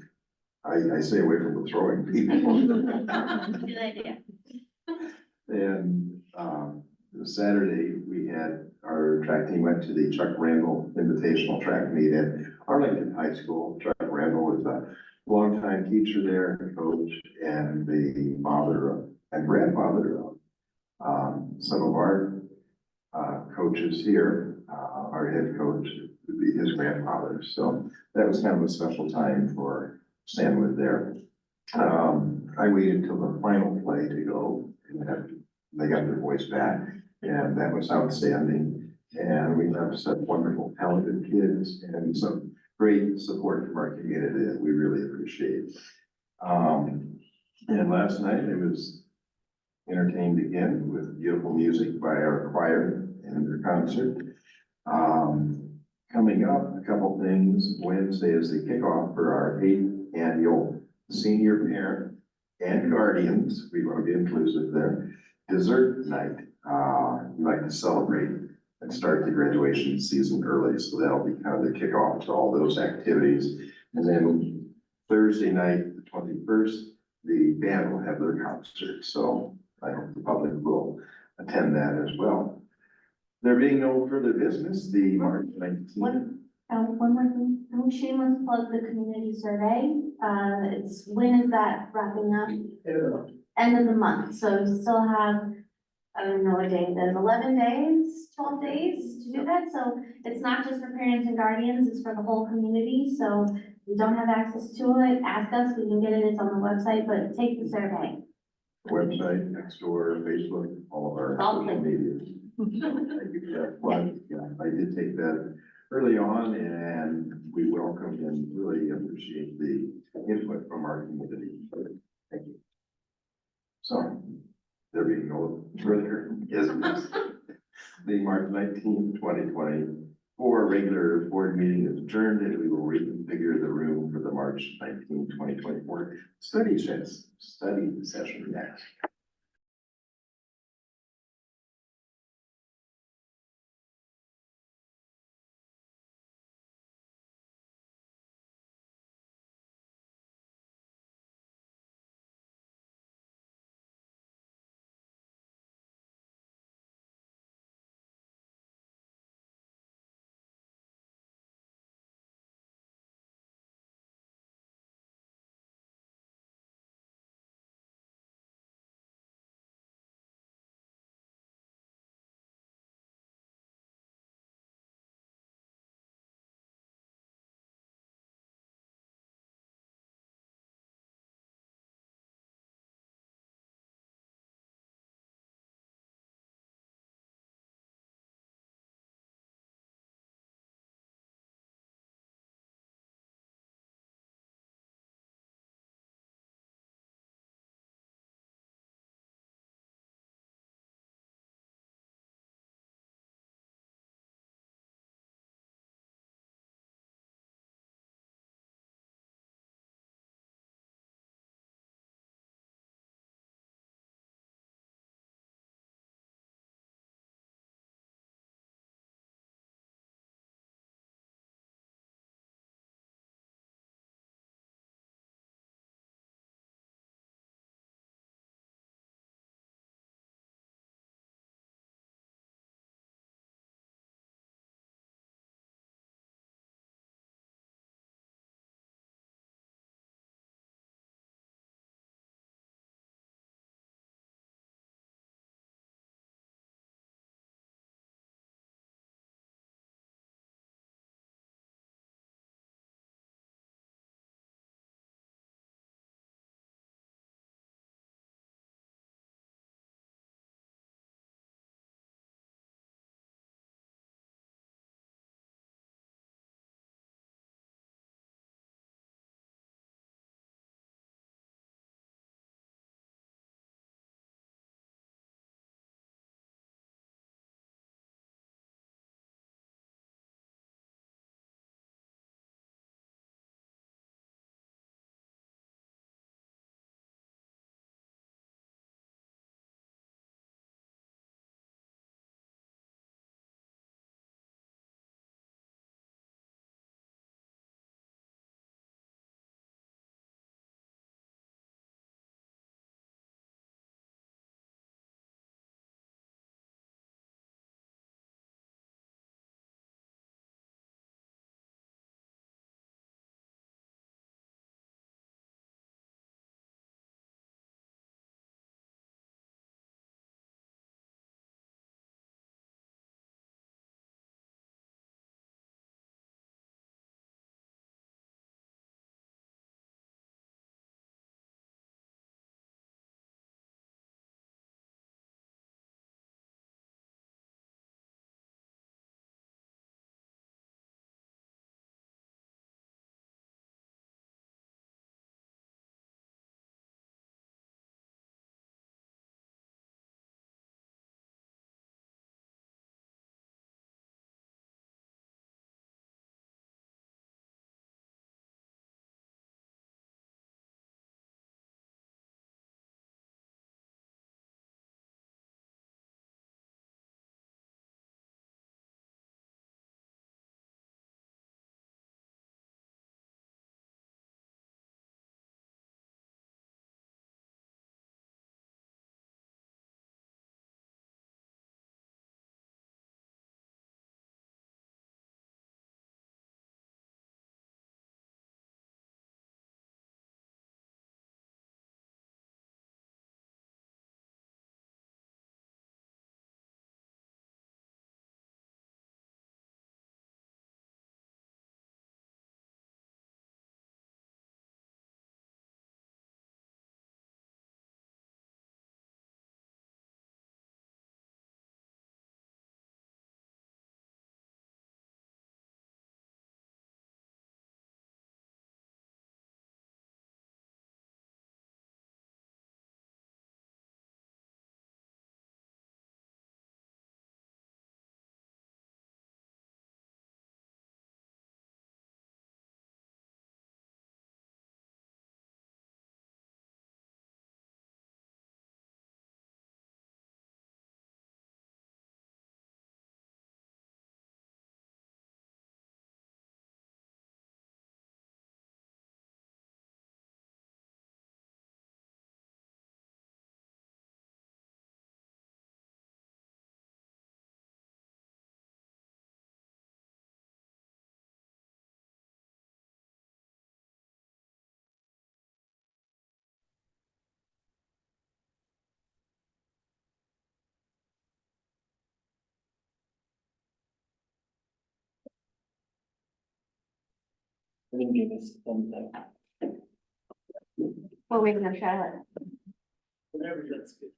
I stay away from the throwing people. Good idea. And Saturday, we had our track team went to the Chuck Randall Invitational Track Meet at Arlington High School. Chuck Randall is a longtime teacher there, coach, and the father of, and grandfather of some of our coaches here. Our head coach would be his grandfather. So that was kind of a special time for Stanwood there. I waited till the final play to go, and they got their voice back, and that was outstanding. And we have some wonderful, talented kids and some great support from our community that we really appreciate. And last night I was entertained again with beautiful music by our choir and their concert. Coming up, a couple things. Wednesday is the kickoff for our 8th annual Senior Parent and Guardians. We want to be inclusive there. Dessert night. We like to celebrate and start the graduation season early, so that'll be kind of the kickoff to all those activities. And then Thursday night, the 21st, the band will have their concert, so I hope the public will attend that as well. There being no further business, the March 19th. One more thing, can we shameless plug the community survey? When is that wrapping up? End of the month, so you still have I don't know what day it is, 11 days, 12 days to do that. So it's not just for parents and guardians, it's for the whole community. So if you don't have access to it, ask us, we can get it, it's on the website, but take the survey. Website, Nextdoor, Facebook, all of our All social media. Thank you for that plug. Yeah, I did take that early on and we welcomed and really appreciate the input from our community. Thank you. So, there being no further business, the March 19th, 2024 regular board meeting is adjourned and we will reconfigure the room for the March 19th, 2024 study session next. And then give us thumbs up. We're waiting on Charlotte. Whatever, that's good.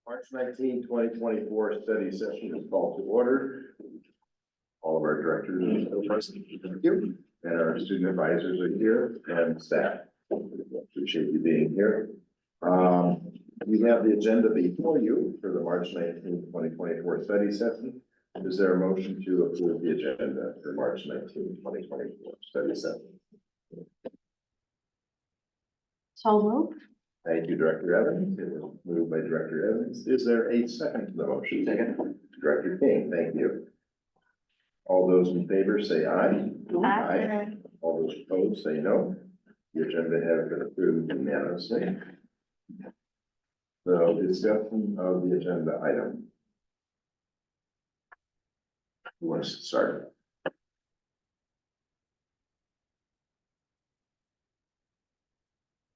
March 19, 2024 study session is called to order. All of our directors are still present. Thank you. And our student advisors are here and staff. Appreciate you being here. We have the agenda before you for the March 19, 2024 study session. Is there a motion to approve the agenda for March 19, 2024 study session? So moved. Thank you, Director Evans. It was moved by Director Evans. Is there a second to the motion? Second. Director King, thank you. All those in favor say aye. Aye. All those opposed say no. The agenda has been approved unanimously. So discussion of the agenda item. Who wants to start?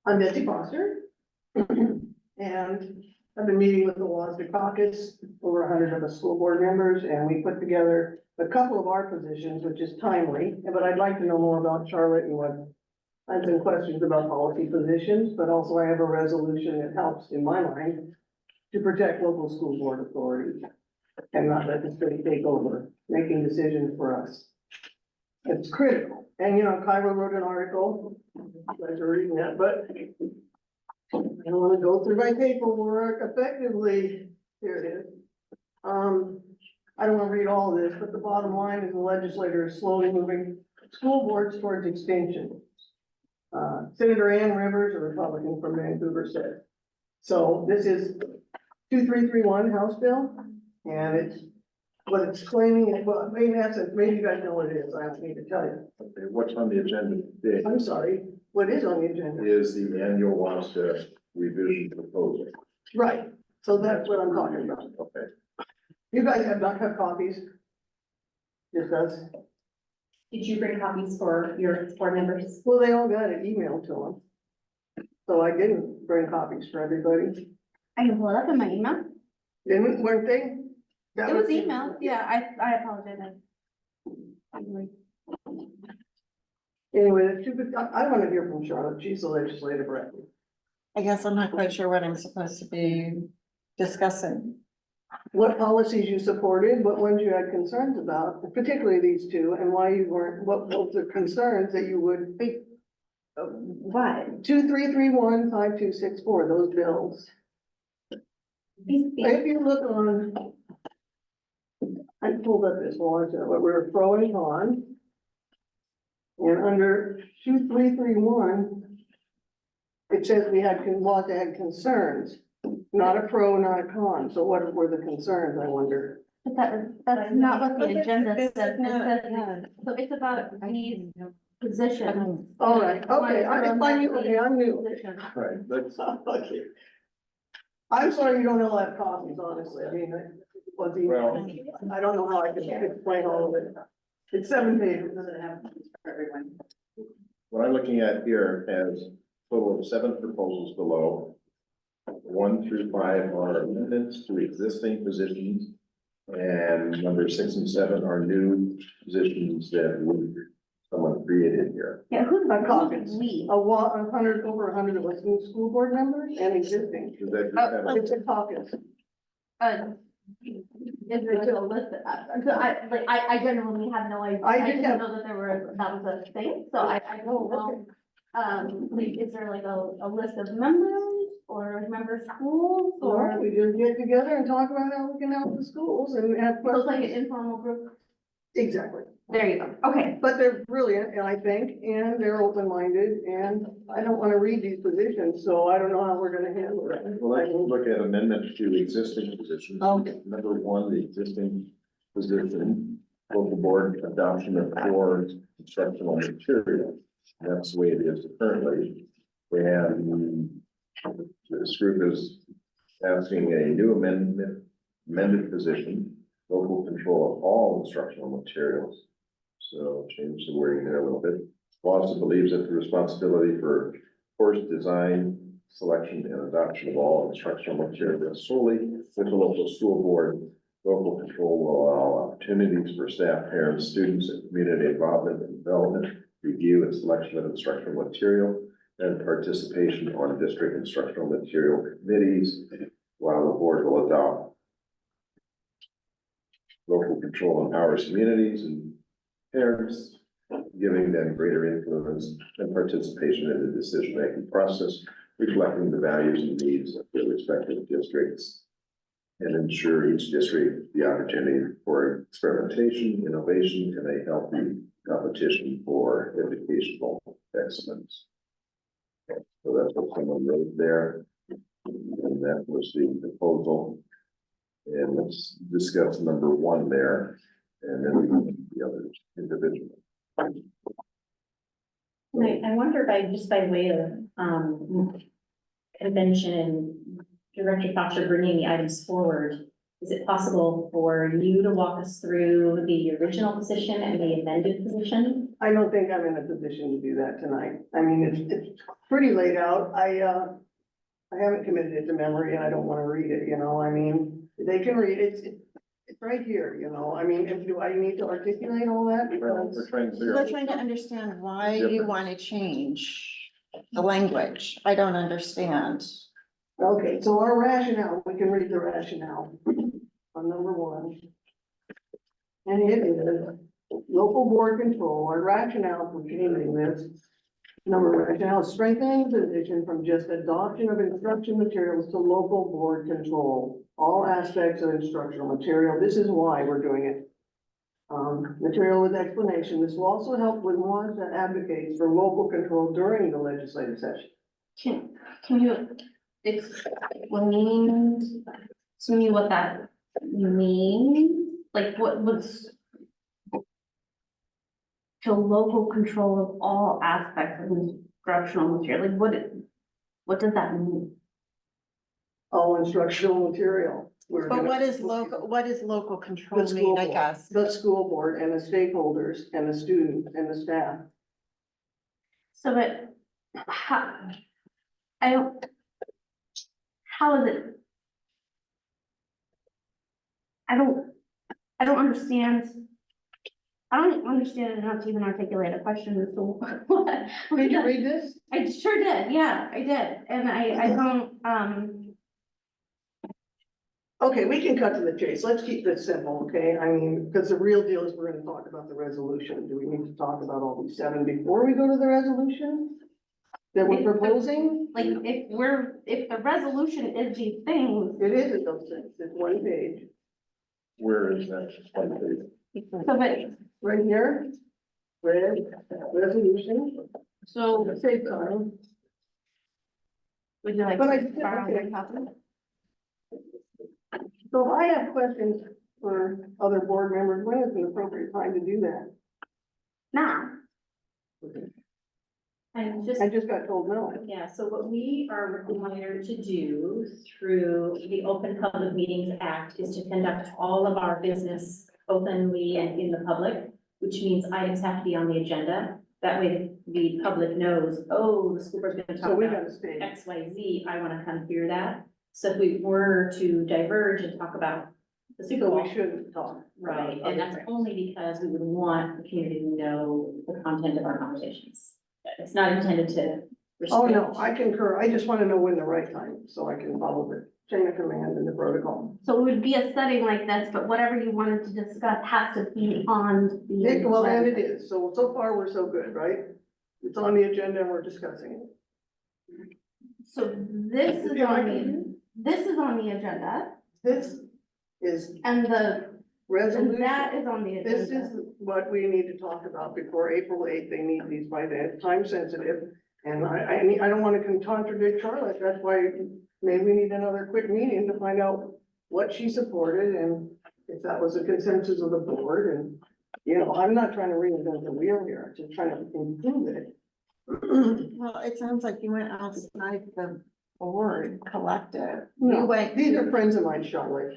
I'm Betsy Foster. And I've been meeting with the WSSDA caucus, over 100 of us school board members, and we put together a couple of our positions, which is timely, but I'd like to know more about Charlotte and what. I have some questions about policy positions, but also I have a resolution that helps in my mind to protect local school board authority and not let the state take over making decisions for us. It's critical. And, you know, Kyra wrote an article, you guys are reading that, but I don't want to go through my paperwork effectively. Here it is. I don't want to read all of this, but the bottom line is the legislature is slowly moving school boards towards extinction. Senator Ann Rivers, a Republican from Vancouver, said. So this is 2331 House Bill, and it's what it's claiming, well, in essence, maybe you guys know what it is. I don't need to tell you. Okay, what's on the agenda today I'm sorry. What is on the agenda? is the annual WSSDA revision proposal. Right. So that's what I'm talking about. Okay. You guys have not have copies? Just us? Did you bring copies for your board members? Well, they all got an email to them. So I didn't bring copies for everybody. I can pull it up in my email. Weren't they? That It was emailed, yeah, I apologize. Anyway, I want to hear from Charlotte. She's the legislative rep. I guess I'm not quite sure what I'm supposed to be discussing. What policies you supported, what ones you had concerns about, particularly these two, and why you weren't, what was the concerns that you would be. What? 2331 5264, those bills. If you look on. I pulled up this one, what we're throwing on. And under 2331. It says we had, had concerns, not a pro, not a con. So what were the concerns, I wonder? But that's not what the agenda says. So it's about these positions. All right, okay, I'm new, okay, I'm new. Right, let's, Okay. I'm sorry you don't all have copies, honestly. I mean, well, I don't know how I can explain all of it. It's 7 pages. what I'm looking at here has a total of 7 proposals below. 1 through 5 are amendments to existing positions. And number 6 and 7 are new positions that someone created here. Yeah, who's A caucus. we? Over 100 of us new school board members and existing. Does that just have a- It's a caucus. Is there a list? So I genuinely have no idea. I I did didn't have- know that that was a thing, so I don't know. Like, is there like a list of members or member schools Or or? we just get together and talk about how we can help the schools and have Looks like an questions. informal group. Exactly. There you go. Okay. But they're brilliant, I think, and they're open-minded, and I don't want to read these positions, so I don't know how we're gonna handle it. Well, let's look at amendments to existing positions. Okay. Number one, the existing position, local board adoption of core instructional material. That's the way it is currently. And this group is asking a new amended position, local control of all instructional materials. So change the wording there a little bit. Also believes that the responsibility for course design, selection and adoption of all instructional materials solely with the local school board. Local control will allow opportunities for staff, parents, students, and community involvement in development, review and selection of instructional material, and participation on district instructional material committees, while the board will adopt local control empowers communities and parents, giving them greater influence and participation in the decision-making process, reflecting the values and needs of their respective districts, and ensure each district the opportunity for experimentation, innovation, and a healthy competition for educational excellence. So that's what someone wrote there, and that was the proposal. And let's discuss number one there, and then we can do the others individually. I wonder just by way of, convention, Director Foster bringing the items forward, is it possible for you to walk us through the original position and the amended position? I don't think I'm in a position to do that tonight. I mean, it's pretty laid out. I haven't committed it to memory and I don't want to read it, you know, I mean, they can read it. It's right here, you know, I mean, do I need to articulate all that? Well, Because we're trying to figure We're out. trying to understand why you Difference. want to change the language. I don't understand. Okay, so our rationale, we can read the rationale on number one. And it is local board control, our rationale for changing this. Number rationale, is strengthening the position from just adoption of instruction materials to local board control. All aspects of instructional material, this is why we're doing it. Material with explanation, this will also help with ones that advocates for local control during the legislative session. Can you explain to me what that means? Like what's to local control of all aspects of instructional material? Like what does that mean? All instructional material. We're But gonna- what is local The control school mean, I board, guess? the school board and the stakeholders and the students and the staff. So but how, how is it? I don't understand. I don't understand enough to even articulate a question as to what. Did you read this? I sure did, yeah, I did, and I don't, Okay, we can cut to the chase. Let's keep this simple, okay? I mean, because the real deal is we're gonna talk about the resolution. Do we need to talk about all these seven before we go to the resolution? That we're proposing? like, if the resolution is these things, It is those things. It's one page. Where is that? so but, Right here. Red, resolution. so Save time. would you like But I- to borrow okay. your copy? So if I have questions for other board members, when is an appropriate time to do that? Now, And just, I just got told no. yeah, so what we are required to do through the Open Public Meetings Act is to conduct all of our business openly and in the public, which means items have to be on the agenda. That way the public knows, oh, the school board's gonna So talk we about gotta stay. X, Y, Z, I wanna come hear that. So if we were to diverge and talk about the Super So Bowl. we shouldn't talk. Right, and that's Okay. only because we would want the community to know the content of our conversations. It's not intended to Oh, restrict. no, I concur. I just want to know when the right time, so I can follow the chain of command and the protocol. so it would be a setting like this, but whatever you wanted to discuss has to be on the. Well, and it is. So far, we're so good, right? It's on the agenda and we're discussing it. So this is on the agenda, This is and that resolution. is on the This agenda. is what we need to talk about before April 8th. They need these by then, time sensitive. And I don't want to contradict Charlotte. That's why maybe we need another quick meeting to find out what she supported and if that was a consensus of the board. And, you know, I'm not trying to reinvent the wheel here. I'm just trying to improve it. Well, it sounds like you went outside the board collective. You No, went these to- are friends of mine, Charlotte.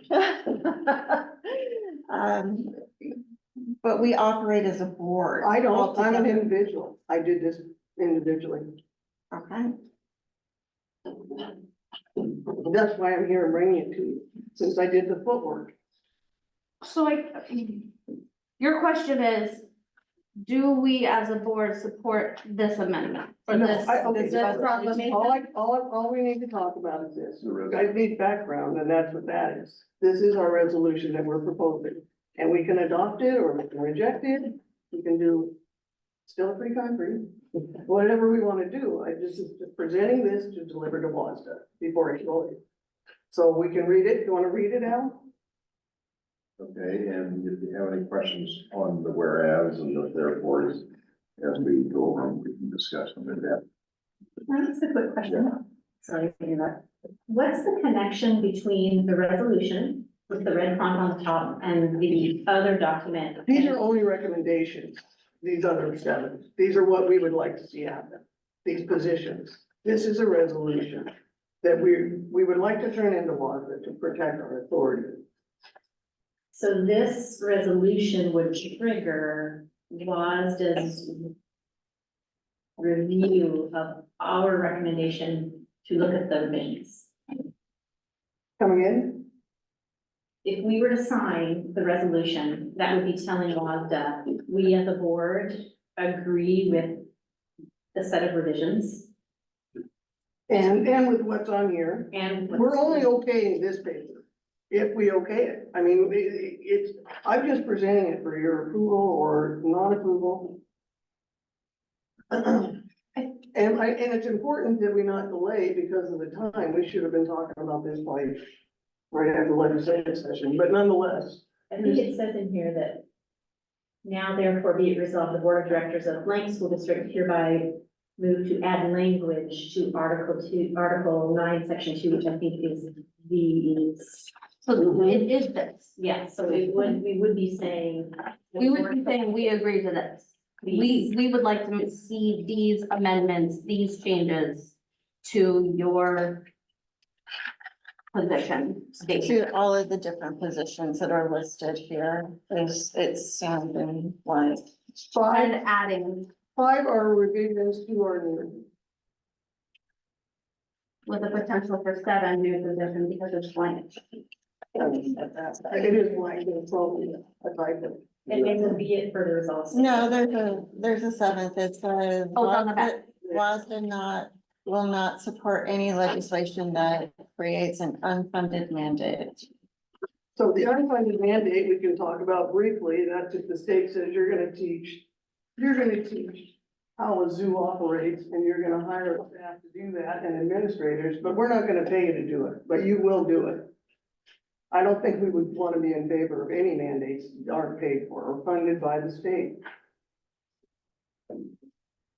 But we operate as a board. I don't, I'm an altogether. individual. I did this individually. Okay. That's why I'm here and bringing it to you, since I did the footwork. So your question is, do we as a board support this amendment? No, This- okay, this that's proclamation? all we need to talk about is this. I need background, and that's what that is. This is our resolution that we're proposing. And we can adopt it or we can reject it. We can do still free concrete, whatever we want to do. I just presenting this to deliver to WSSDA before it's voted. So we can read it. You want to read it, Al? Okay, and if you have any questions on the whereas and the therefores, as we go over them, we can discuss them in depth. Can I ask a quick question? Sorry to interrupt. What's the connection between the resolution with the red font on the top and the other document? These are only recommendations, these other 7. These are what we would like to see happen, these positions. This is a resolution that we would like to turn into WSSDA to protect our authority. So this resolution would trigger WSSDA's review of our recommendation to look at the revisions. Coming in? If we were to sign the resolution, that would be telling WSSDA, we as a board agree with the set of revisions And with what's on here, and. we're only okaying this paper, if we okay it. I mean, it's, I'm just presenting it for your approval or non-approval. And it's important that we not delay because of the time. We should have been talking about this like right after the legislative session, but nonetheless. I think it says in here that now therefore be it resolved, the board of directors of blank school district hereby move to add language to Article 9, Section 2, which I think is these. So it is this. Yeah, so we would be saying. We would be saying we agree to this. We would like to see these amendments, these changes to your position statement. To all of the different positions that are listed here, it's sounding like. And adding 5 are revisions to our new. with the potential for 7 new positions because it's blank. It is blank, it's probably a typo. And it would be it for the results. No, there's a 7th. It says. Oh, it's on the back. WSSDA will not support any legislation that creates an unfunded mandate. So the unfunded mandate, we can talk about briefly. That's if the state says you're gonna teach how a zoo operates and you're gonna hire a staff to do that and administrators, but we're not gonna pay you to do it, but you will do it. I don't think we would want to be in favor of any mandates that aren't paid for or funded by the state.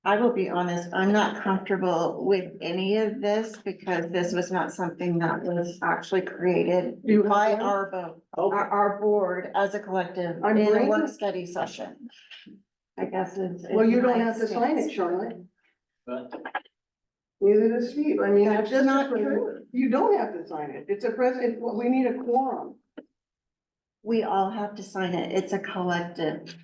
I will be honest, I'm not comfortable with any of this because this was not something that was actually created Do you have by one? our vote, Okay. our board as a collective I'm in a bringing- work study session. I guess is. Well, you don't my have to sign it, stance. Charlotte. But Neither does Steve. I mean, it's That's just. not a- true. You don't have to sign it. It's a president, well, we need a quorum. We all have to sign it. It's a collective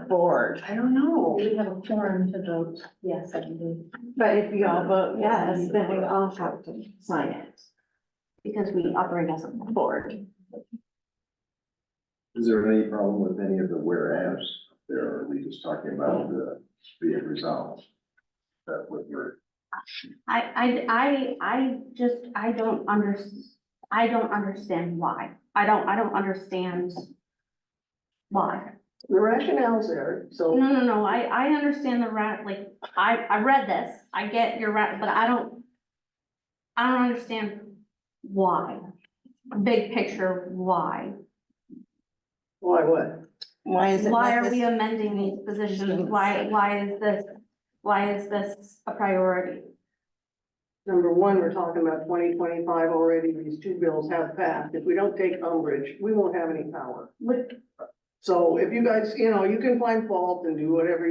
board. I don't know. We have a forum to vote, yes, I do. But if you all vote yes, then we all have to sign it. Because we operate as a board. Is there any problem with any of the whereas there, or are we just talking about the be it resolved? That what we're, I don't understand why. I don't understand why. The rationale's there, so. No, I understand like, I read this, I get your but I don't understand why. Big picture, why? Why what? Why is it? Why are we amending these positions? Why is this a priority? Number one, we're talking about 2025 already. These two bills have passed. If we don't take umbrage, we won't have any power. So if you guys, you can find fault and do whatever,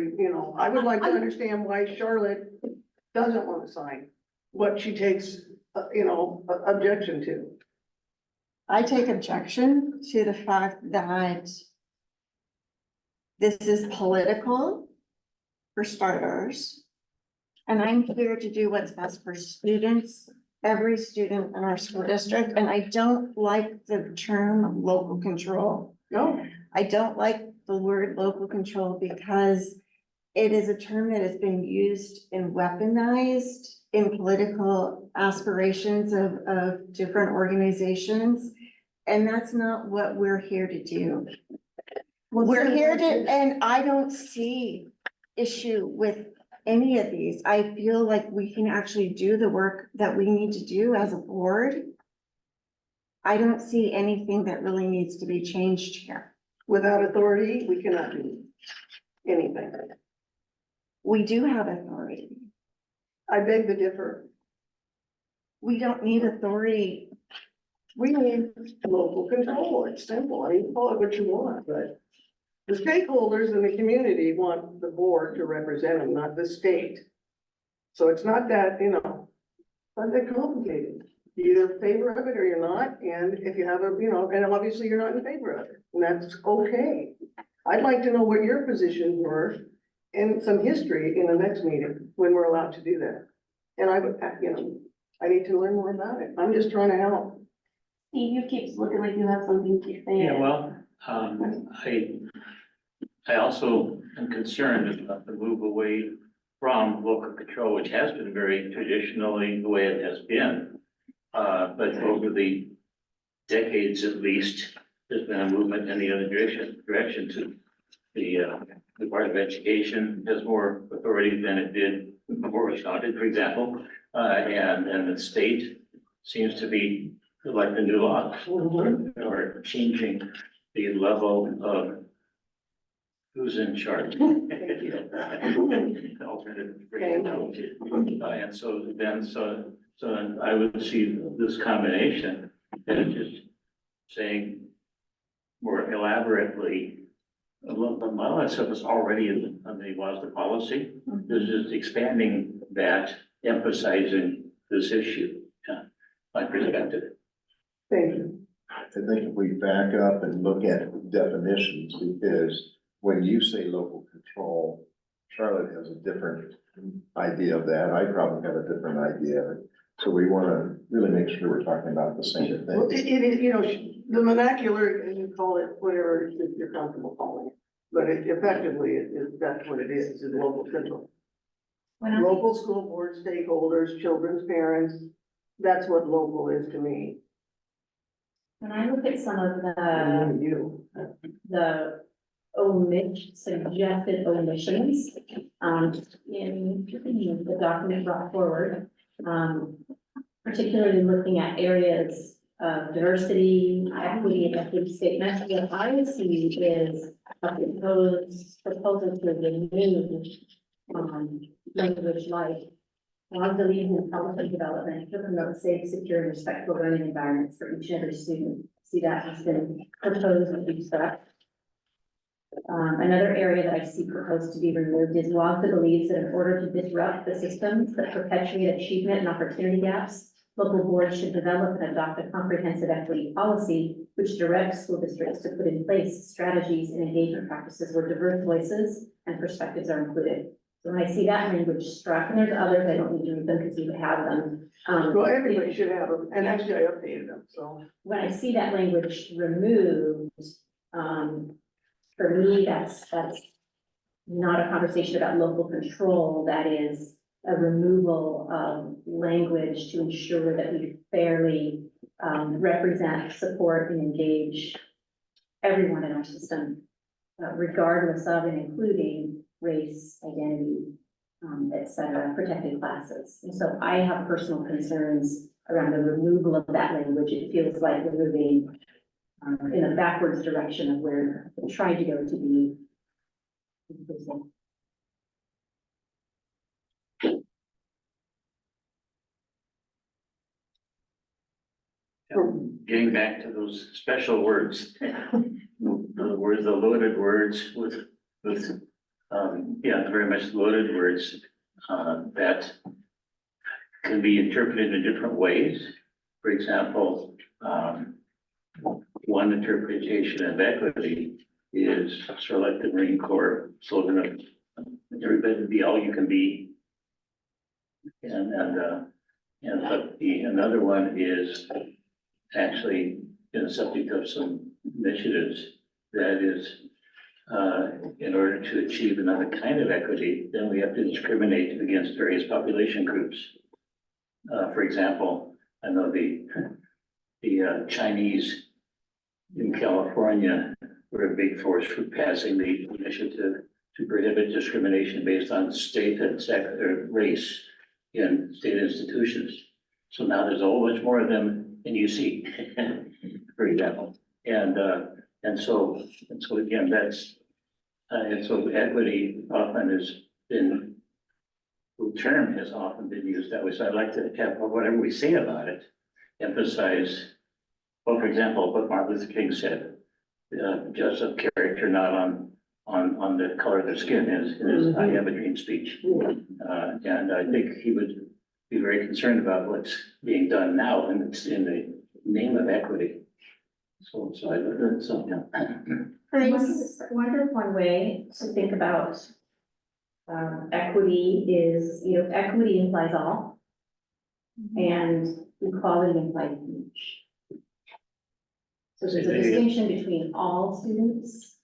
I would like to understand why Charlotte doesn't want to sign what she takes, objection to. I take objection to the fact that this is political, for starters. And I'm here to do what's best for students, every student in our school district, and I don't like the term local control. No, I don't like the word local control because it is a term that has been used and weaponized in political aspirations of different organizations. And that's not what we're here to do. We're here to, and I don't see issue with any of these. I feel like we can actually do the work that we need to do as a board. I don't see anything that really needs to be changed here. without authority, we cannot do anything. We do have authority. I beg to differ. We don't need authority. We need local control. It's simple. I mean, call it what you want, but the stakeholders in the community want the board to represent them, not the state. So it's not that, not that complicated. You either favor of it or you're not, and if you have and obviously you're not in favor of it, and that's okay. I'd like to know what your positions were and some history in the next meeting when we're allowed to do that. And I would, I need to learn more about it. I'm just trying to help. Steve, you keep looking like you have something to say. Yeah, well, I also am concerned about the move away from local control, which has been very traditionally the way it has been. But over the decades at least, there's been a movement in the other direction to the Department of Education has more authority than it did before it was founded, for example. And the state seems to be like the new law, or changing the level of who's in charge. Alternative terminology. And so I would see this combination as just saying more elaborately, a lot of that stuff is already in the WSSDA policy. There's just expanding that, emphasizing this issue, my perspective. Thank you. I think if we back up and look at definitions, because when you say local control, Charlotte has a different idea of that. I probably have a different idea of it. So we want to really make sure we're talking about the same Well, thing. it is, the vernacular, and you call it whatever you're comfortable calling it. But effectively, that's what it is local control. Local school board stakeholders, children's parents, that's what local is to me. When I look at some of You. the suggested omissions, in the document brought forward, particularly looking at areas of diversity, equity, and equity statement, what I see is a proposal to remove, language like one believes in policy development to promote safe, secure, and respectful learning environments for each and every student. See, that has been proposed and discussed. Another area that I see proposed to be removed is WSSDA believes that in order to disrupt the systems that perpetuate achievement and opportunity gaps, local boards should develop and adopt a comprehensive equity policy which directs school districts to put in place strategies and engagement practices where diverse voices and perspectives are included. So when I see that language struck, and there's others, I don't need to read them because you have them. Well, everybody should have them, and actually I updated them, so. When I see that language removed, for me, that's not a conversation about local control. That is a removal of language to ensure that we fairly represent, support, and engage everyone in our system. regardless of and including race, identity, et cetera, protected classes. And so I have personal concerns around the removal of that language. It feels like we're moving in a backwards direction of where we tried to go to be. Getting back to those special words, the words, the loaded words with, very much loaded words, that can be interpreted in different ways. For example, one interpretation of equity is sort of like the Marine Corps slogan of everybody be all you can be. But another one is actually in the subject of some initiatives that is, in order to achieve another kind of equity, then we have to discriminate against various population groups. For example, I know the Chinese in California were a big force for passing the initiative to prohibit discrimination based on state and sex or race in state institutions. So now there's a whole bunch more of them in UC, for example. And so again, that's, and so equity often has been, the term has often been used that way. So I'd like to have, whatever we say about it, emphasize, well, for example, what Martin Luther King said, judge of character not on the color of their skin is I have a dream speech. And I think he would be very concerned about what's being done now, and it's in the name of equity. So I learned something. I wonder if one way to think about equity is, equity implies all, and equality implies each. So there's a distinction between all students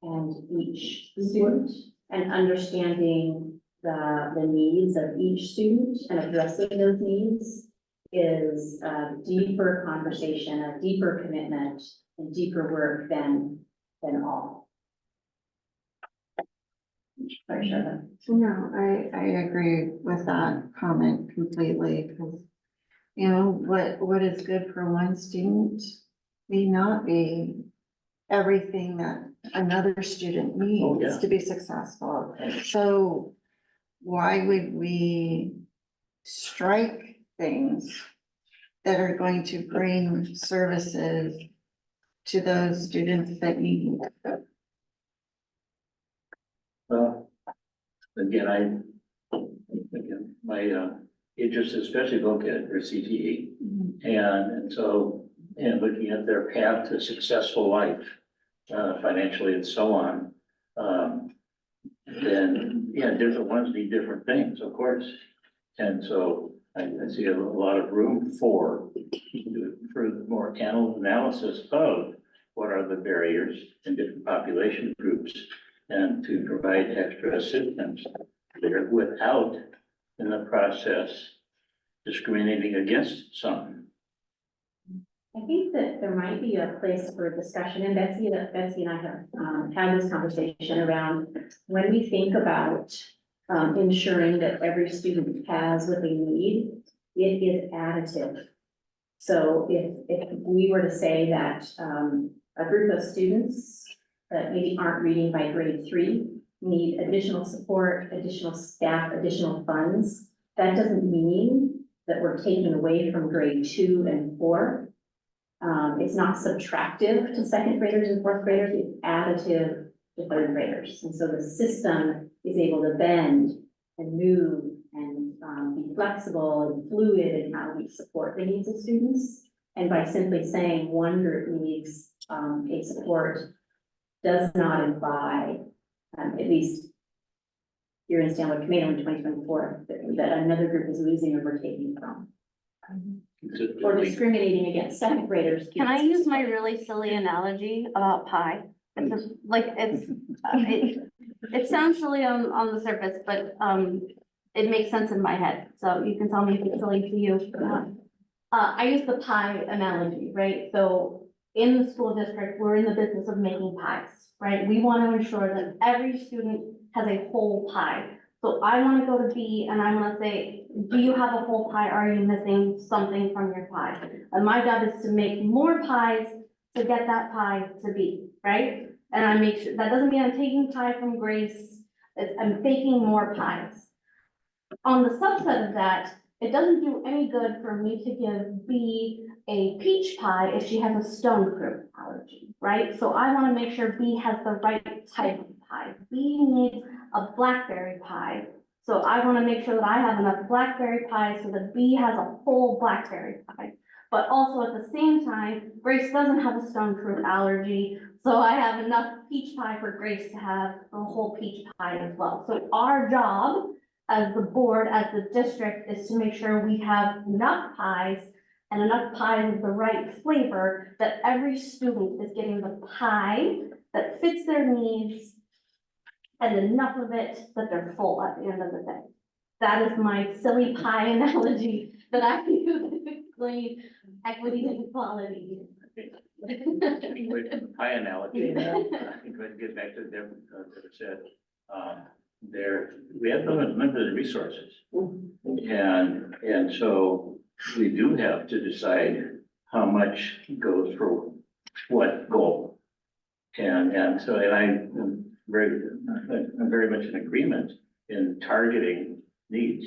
and each student, and understanding the needs of each student and addressing those needs is a deeper conversation, a deeper commitment, and deeper work than all. Sorry, Charlotte. No, I agree with that comment completely, because, what is good for one student may not be everything that another student needs to be successful. So why would we strike things that are going to bring services to those students that need it? Well, again, my interest is especially voc-ed or CTE. And so, looking at their path to successful life, financially and so on, then, different ones need different things, of course. And so I see a lot of room for more analysis of what are the barriers in different population groups, and to provide extra assistance there without, in the process, discriminating against some. I think that there might be a place for discussion, and Betsy and I have had this conversation around when we think about ensuring that every student has what they need, it is additive. So if we were to say that a group of students that maybe aren't reading by grade 3 need additional support, additional staff, additional funds, that doesn't mean that we're taking away from grade 2 and 4. It's not subtractive to second graders and fourth graders, it's additive to third graders. And so the system is able to bend and move and be flexible and fluid in how we support the needs of students. And by simply saying one group needs a support does not imply, at least here in Stanwood-Camano in 2024, that another group is losing or we're taking from. Or discriminating against second graders. Can I use my really silly analogy about pie? It sounds silly on the surface, but it makes sense in my head. So you can tell me if it's silly to you. I use the pie analogy, right? So in the school district, we're in the business of making pies, right? We want to ensure that every student has a whole pie. So I want to go to B and I want to say, do you have a whole pie? Are you missing something from your pie? And my job is to make more pies to get that pie to B, right? And I make sure, that doesn't mean I'm taking pie from Grace, I'm baking more pies. On the subset of that, it doesn't do any good for me to give B a peach pie if she has a stone fruit allergy, right? So I want to make sure B has the right type of pie. B needs a blackberry pie. So I want to make sure that I have enough blackberry pie so that B has a whole blackberry pie. But also at the same time, Grace doesn't have a stone fruit allergy, so I have enough peach pie for Grace to have a whole peach pie as well. So our job as the board, as the district, is to make sure we have enough pies and enough pies of the right flavor, that every student is getting the pie that fits their needs and enough of it that they're full at the end of the day. That is my silly pie analogy that I use to explain equity and equality. Pie analogy, I'm going to get back to Deborah said, we have limited resources. And so we do have to decide how much goes for what goal. And I'm very much in agreement in targeting needs.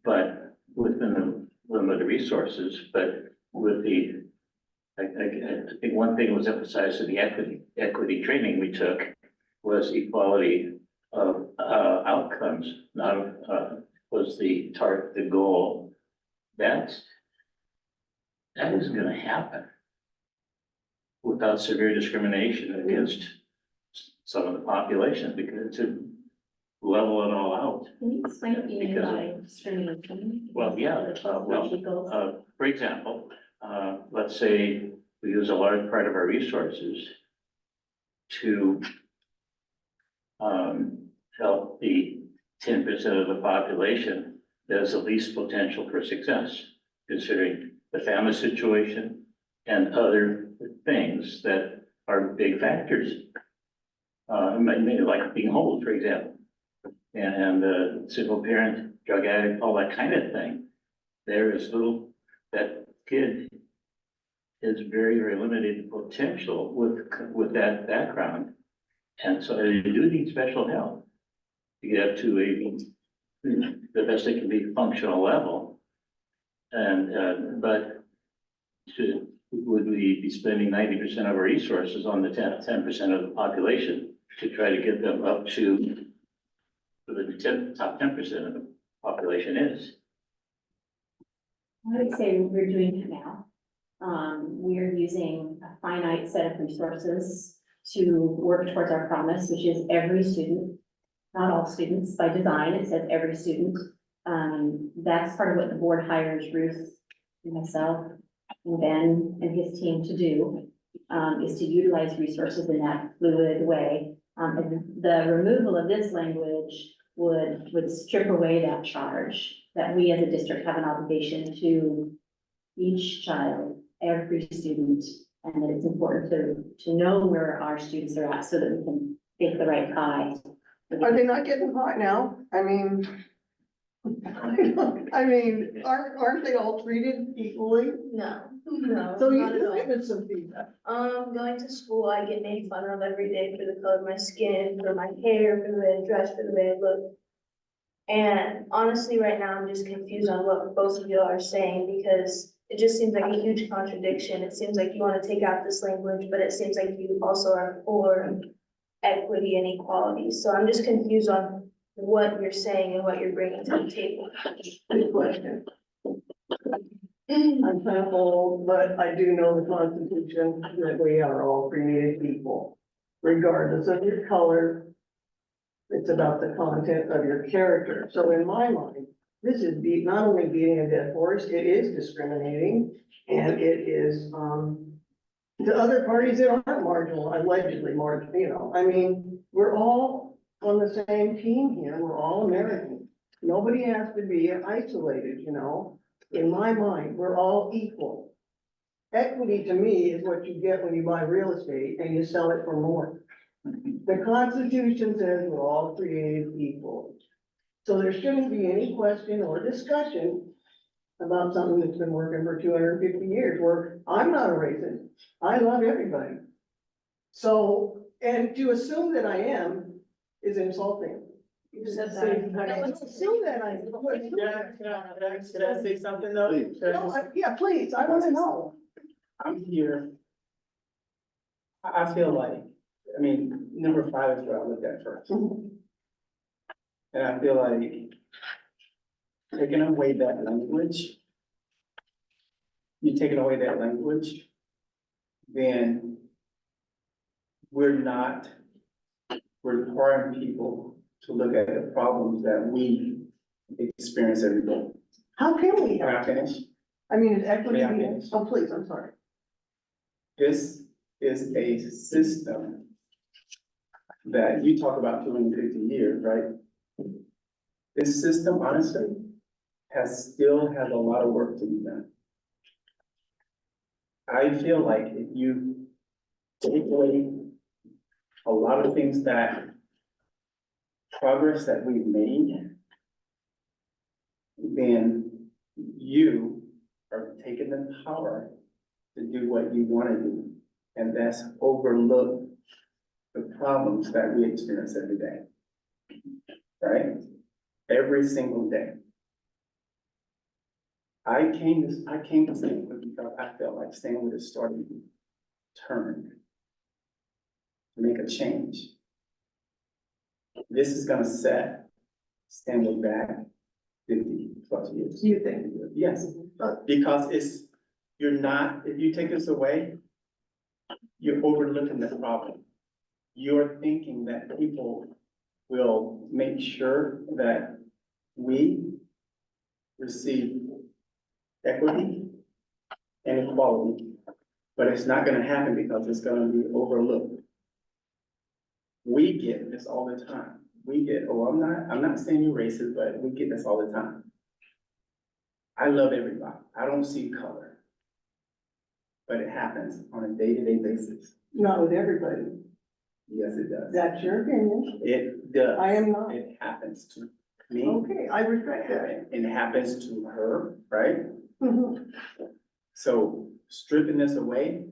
But within the limited resources, but with I think one thing was emphasized in the equity training we took was equality of outcomes, not was the goal. That isn't going to happen without severe discrimination against some of the population, because to level it all out. Can you explain what you mean by discrimination? Well, yeah, for example, let's say we use a large part of our resources to help the 10% of the population that has the least potential for success, considering the family situation and other things that are big factors. Maybe like being homeless, for example, and single parent, drug addict, all that kind of thing. There is that kid is very, very limited potential with that background. And so you do need special help to get to the best it can be functional level. And, but would we be spending 90% of our resources on the 10% of the population to try to get them up to the top 10% of the population is? I would say we're doing it now. We're using a finite set of resources to work towards our promise, which is every student, not all students by design, it says every student. That's part of what the board hires Ruth and myself and Ben and his team to do, is to utilize resources in that fluid way. And the removal of this language would strip away that charge that we as a district have an obligation to each child, every student, and that it's important to know where our students are at so that we can make the right pie. Are they not getting hot now? I mean, aren't they all treated equally? No, So you not at do all. give it some feedback. Going to school, I get made fun of every day for the color of my skin, for my hair, for the way I dress, for the way I look. And honestly, right now, I'm just confused on what both of you are saying, because it just seems like a huge contradiction. It seems like you want to take out this language, but it seems like you also are for equity and equality. So I'm just confused on what you're saying and what you're bringing to the table. Good question. I'm kind of old, but I do know the Constitution, that we are all created equal, regardless of your color. It's about the content of your character. So in my mind, this is not only beating a dead horse, it is discriminating, and it is, the other parties that aren't marginal, allegedly marginal, I mean, we're all on the same team here. We're all Americans. Nobody has to be isolated, in my mind, we're all equal. Equity to me is what you get when you buy real estate and you sell it for more. The Constitution says we're all created equal. So there shouldn't be any question or discussion about something that's been working for 250 years, where I'm not a racist. I love everybody. So, and to assume that I am is insulting. You said Assume that I. Can I say something though? No, yeah, please, I wanna know. I'm here. I feel like, I mean, number 5 is what I looked at first. And I feel like taking away that language, then we're not requiring people to look at the problems that we experience every day. How can we? Can I finish? I mean, is equity, May I finish? oh, please, I'm sorry. This is a system that you talk about 250 years, right? This system, honestly, still has a lot of work to be done. I feel like if you take away a lot of things progress that we've made, then you are taking the power to do what you want to do. And that's overlook the problems that we experience every day, right? Every single day. I came to Stanwood because I felt like Stanwood is starting to turn, to make a change. This is gonna set Stanwood back 50+ years. You think? Yes, because if you take this away, you're overlooking the problem. You're thinking that people will make sure that we receive equity and equality, but it's not gonna happen because it's gonna be overlooked. We get this all the time. We get, I'm not saying you're racist, but we get this all the time. I love everybody. I don't see color. But it happens on a day-to-day basis. Not with everybody. Yes, it does. That's your opinion. It does. I am not. It happens to me. Okay, I respect that. And it happens to her, right? Mhm. So stripping this away,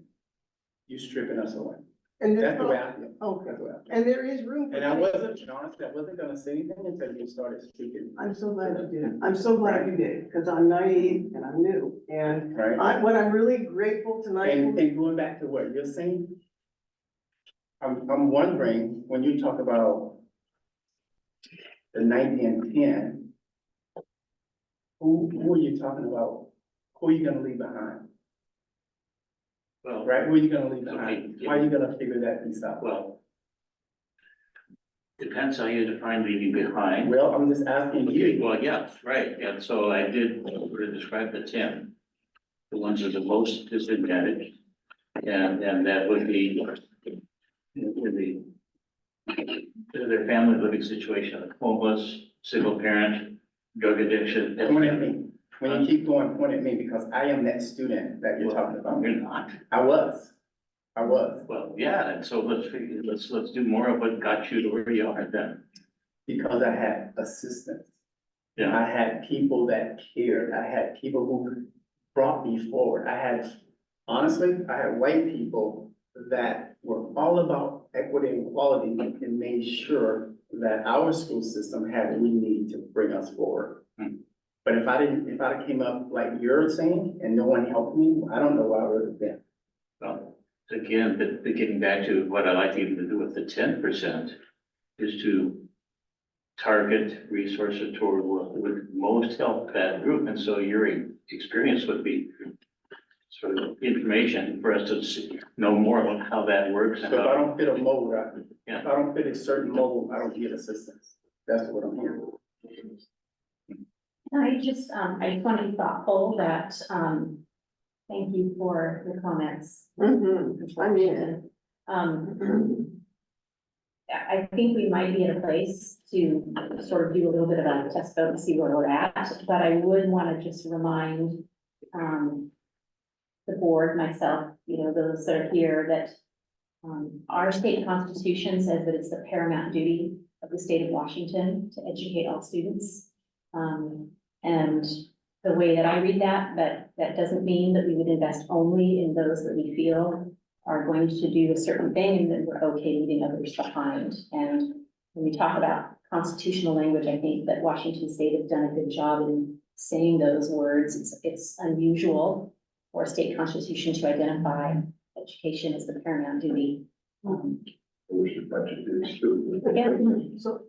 you stripping us away. And That's there's the way no, I feel. okay, That's the way I feel. and there is room for. And honestly, I wasn't gonna say anything until you started speaking. I'm so glad you did. I'm so glad you did, because I'm naive and I'm new. And Right? what I'm really grateful tonight. And going back to what you're saying, I'm wondering, when you talk about the 90 and 10, who are you talking about? Who are you gonna leave behind? Well, Right, who are you gonna leave Okay, behind? yeah. How are you gonna figure that piece out? well, depends how you define leaving behind. Well, I'm just asking Okay, you. well, yeah, right, and so I did sort of describe the 10, the ones that are the most disadvantaged. And that would be their family living situation, like homeless, single parent, drug addiction. Point at me. When you keep going, point at me, because I am that student that you're talking about. You're not. I was. Well, yeah, and so let's do more of what got you to where you are then. Because I had assistance. Yeah, I had people that cared. I had people who brought me forward. Honestly, I had white people that were all about equity and equality and made sure that our school system had what we need to bring us forward. But if I came up like you're saying and no one helped me, I don't know where I would have been. well, again, but getting back to what I like even to do with the 10% is to target resources toward what would most help that group. And so your experience would be sort of information for us to know more about how that works. So if I don't fit a mold, Yeah. if I don't fit a certain mold, I don't get assistance. That's what I'm hearing. I just want to be thoughtful that, thank you for the comments. I mean, Yeah, I think we might be in a place to sort of do a little bit of a test vote and see where we're at, but I would want to just remind, the board, myself, those that are here, that, our state constitution says that it's the paramount duty of the state of Washington to educate all students. And the way that I read that, that doesn't mean that we would invest only in those that we feel are going to do a certain thing and then we're okay leaving others behind. And when we talk about constitutional language, I think that Washington State has done a good job in saying those words. It's unusual for a state constitution to identify education as the paramount duty. We should budget this too. So,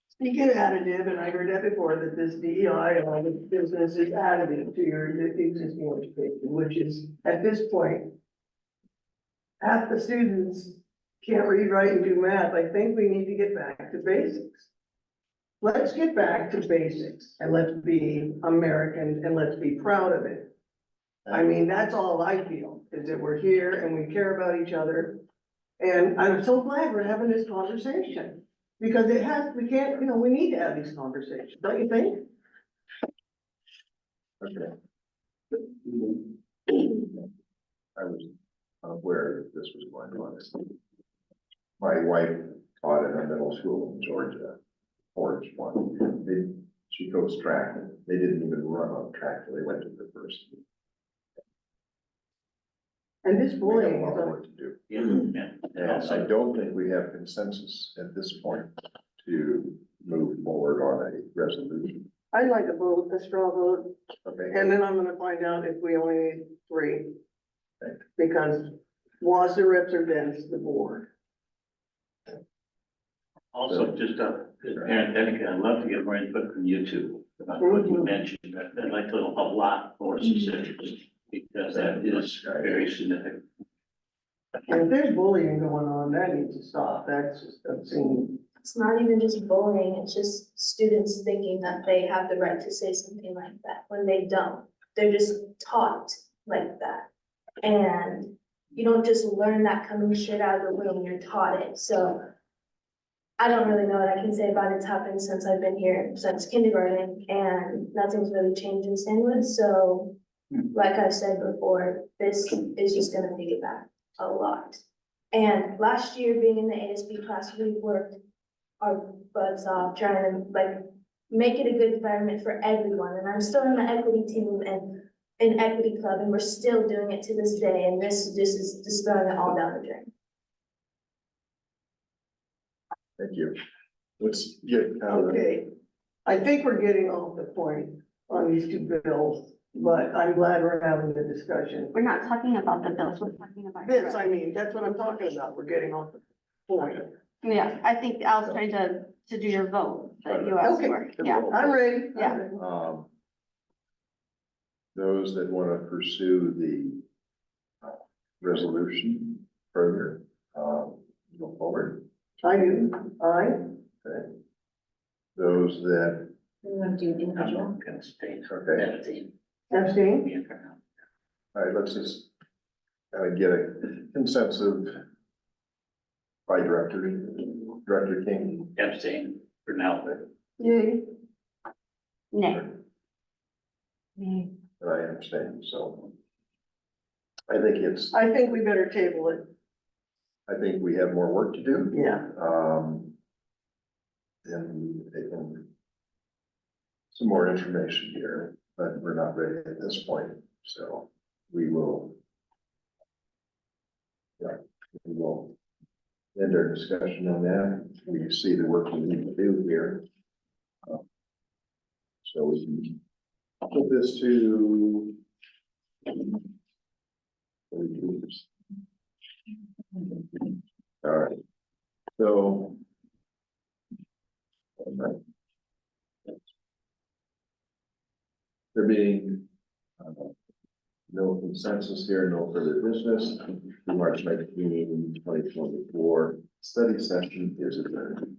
speaking of additive, and I heard that before, that this DEI and all this business is additive to your existing education, which is, at this point, half the students can't read, write, and do math. I think we need to get back to basics. Let's get back to basics, and let's be American, and let's be proud of it. I mean, that's all I feel, is that we're here and we care about each other. And I'm so glad we're having this conversation, because we can't, we need to have these conversations, don't you think? Okay. I was unaware that this was going on. My wife taught in a middle school in Georgia, Forge one. She coached track, and they didn't even run on track till they went to the first. And this We have a bullying lot is of on. work to do. Yeah. And I don't think we have consensus at this point to move forward on a resolution. I'd like to vote, a straw vote, Okay, and then I'm gonna find out if we only need 3. Okay. Because was the represents the board. Also, just parenthetically, I'd love to get more input from you two about what you mentioned. I'd like to know a lot more specifics, because that is very significant. And if there's bullying going on, that needs to stop. That's just obscene. It's not even just bullying, it's just students thinking that they have the right to say something like that when they don't. They're just taught like that. And you don't just learn that coming straight out of the womb, you're taught it. So I don't really know what I can say about it. It's happened since I've been here, since kindergarten, and nothing's really changed in Stanwood. So like I said before, this is just gonna take it back a lot. And last year, being in the ASB class, we worked our butts off trying to make it a good environment for everyone. And I'm still in the equity team and in equity club, and we're still doing it to this day. And this is just throwing it all down the drain. thank you. Let's get out of Okay, I think we're getting off the point on these 2 bills, but I'm glad we're having the discussion. We're not talking about the bills, we're talking about. This, I mean, that's what I'm talking about. We're getting off the point. Yeah, I think Al's trying to do your vote that you asked Okay. for, yeah. I'm ready. Yeah. Those that want to pursue the resolution further, go forward. I do. Okay. Those that, We want to do individual. I'm gonna stay for okay, 17. Abstain? all right, let's just get a consensus by Director King. Abstain for now. Yay. Nay. And I understand, so. I think we better table it. I think we have more work to do. Yeah. And taking some more information here, but we're not ready at this point, so we will. Yeah, we will end our discussion on that. We see the work we need to do here. So we can put this to. All right, so. There being no consensus here, no further business, the March 19, 2024 study session is adjourned.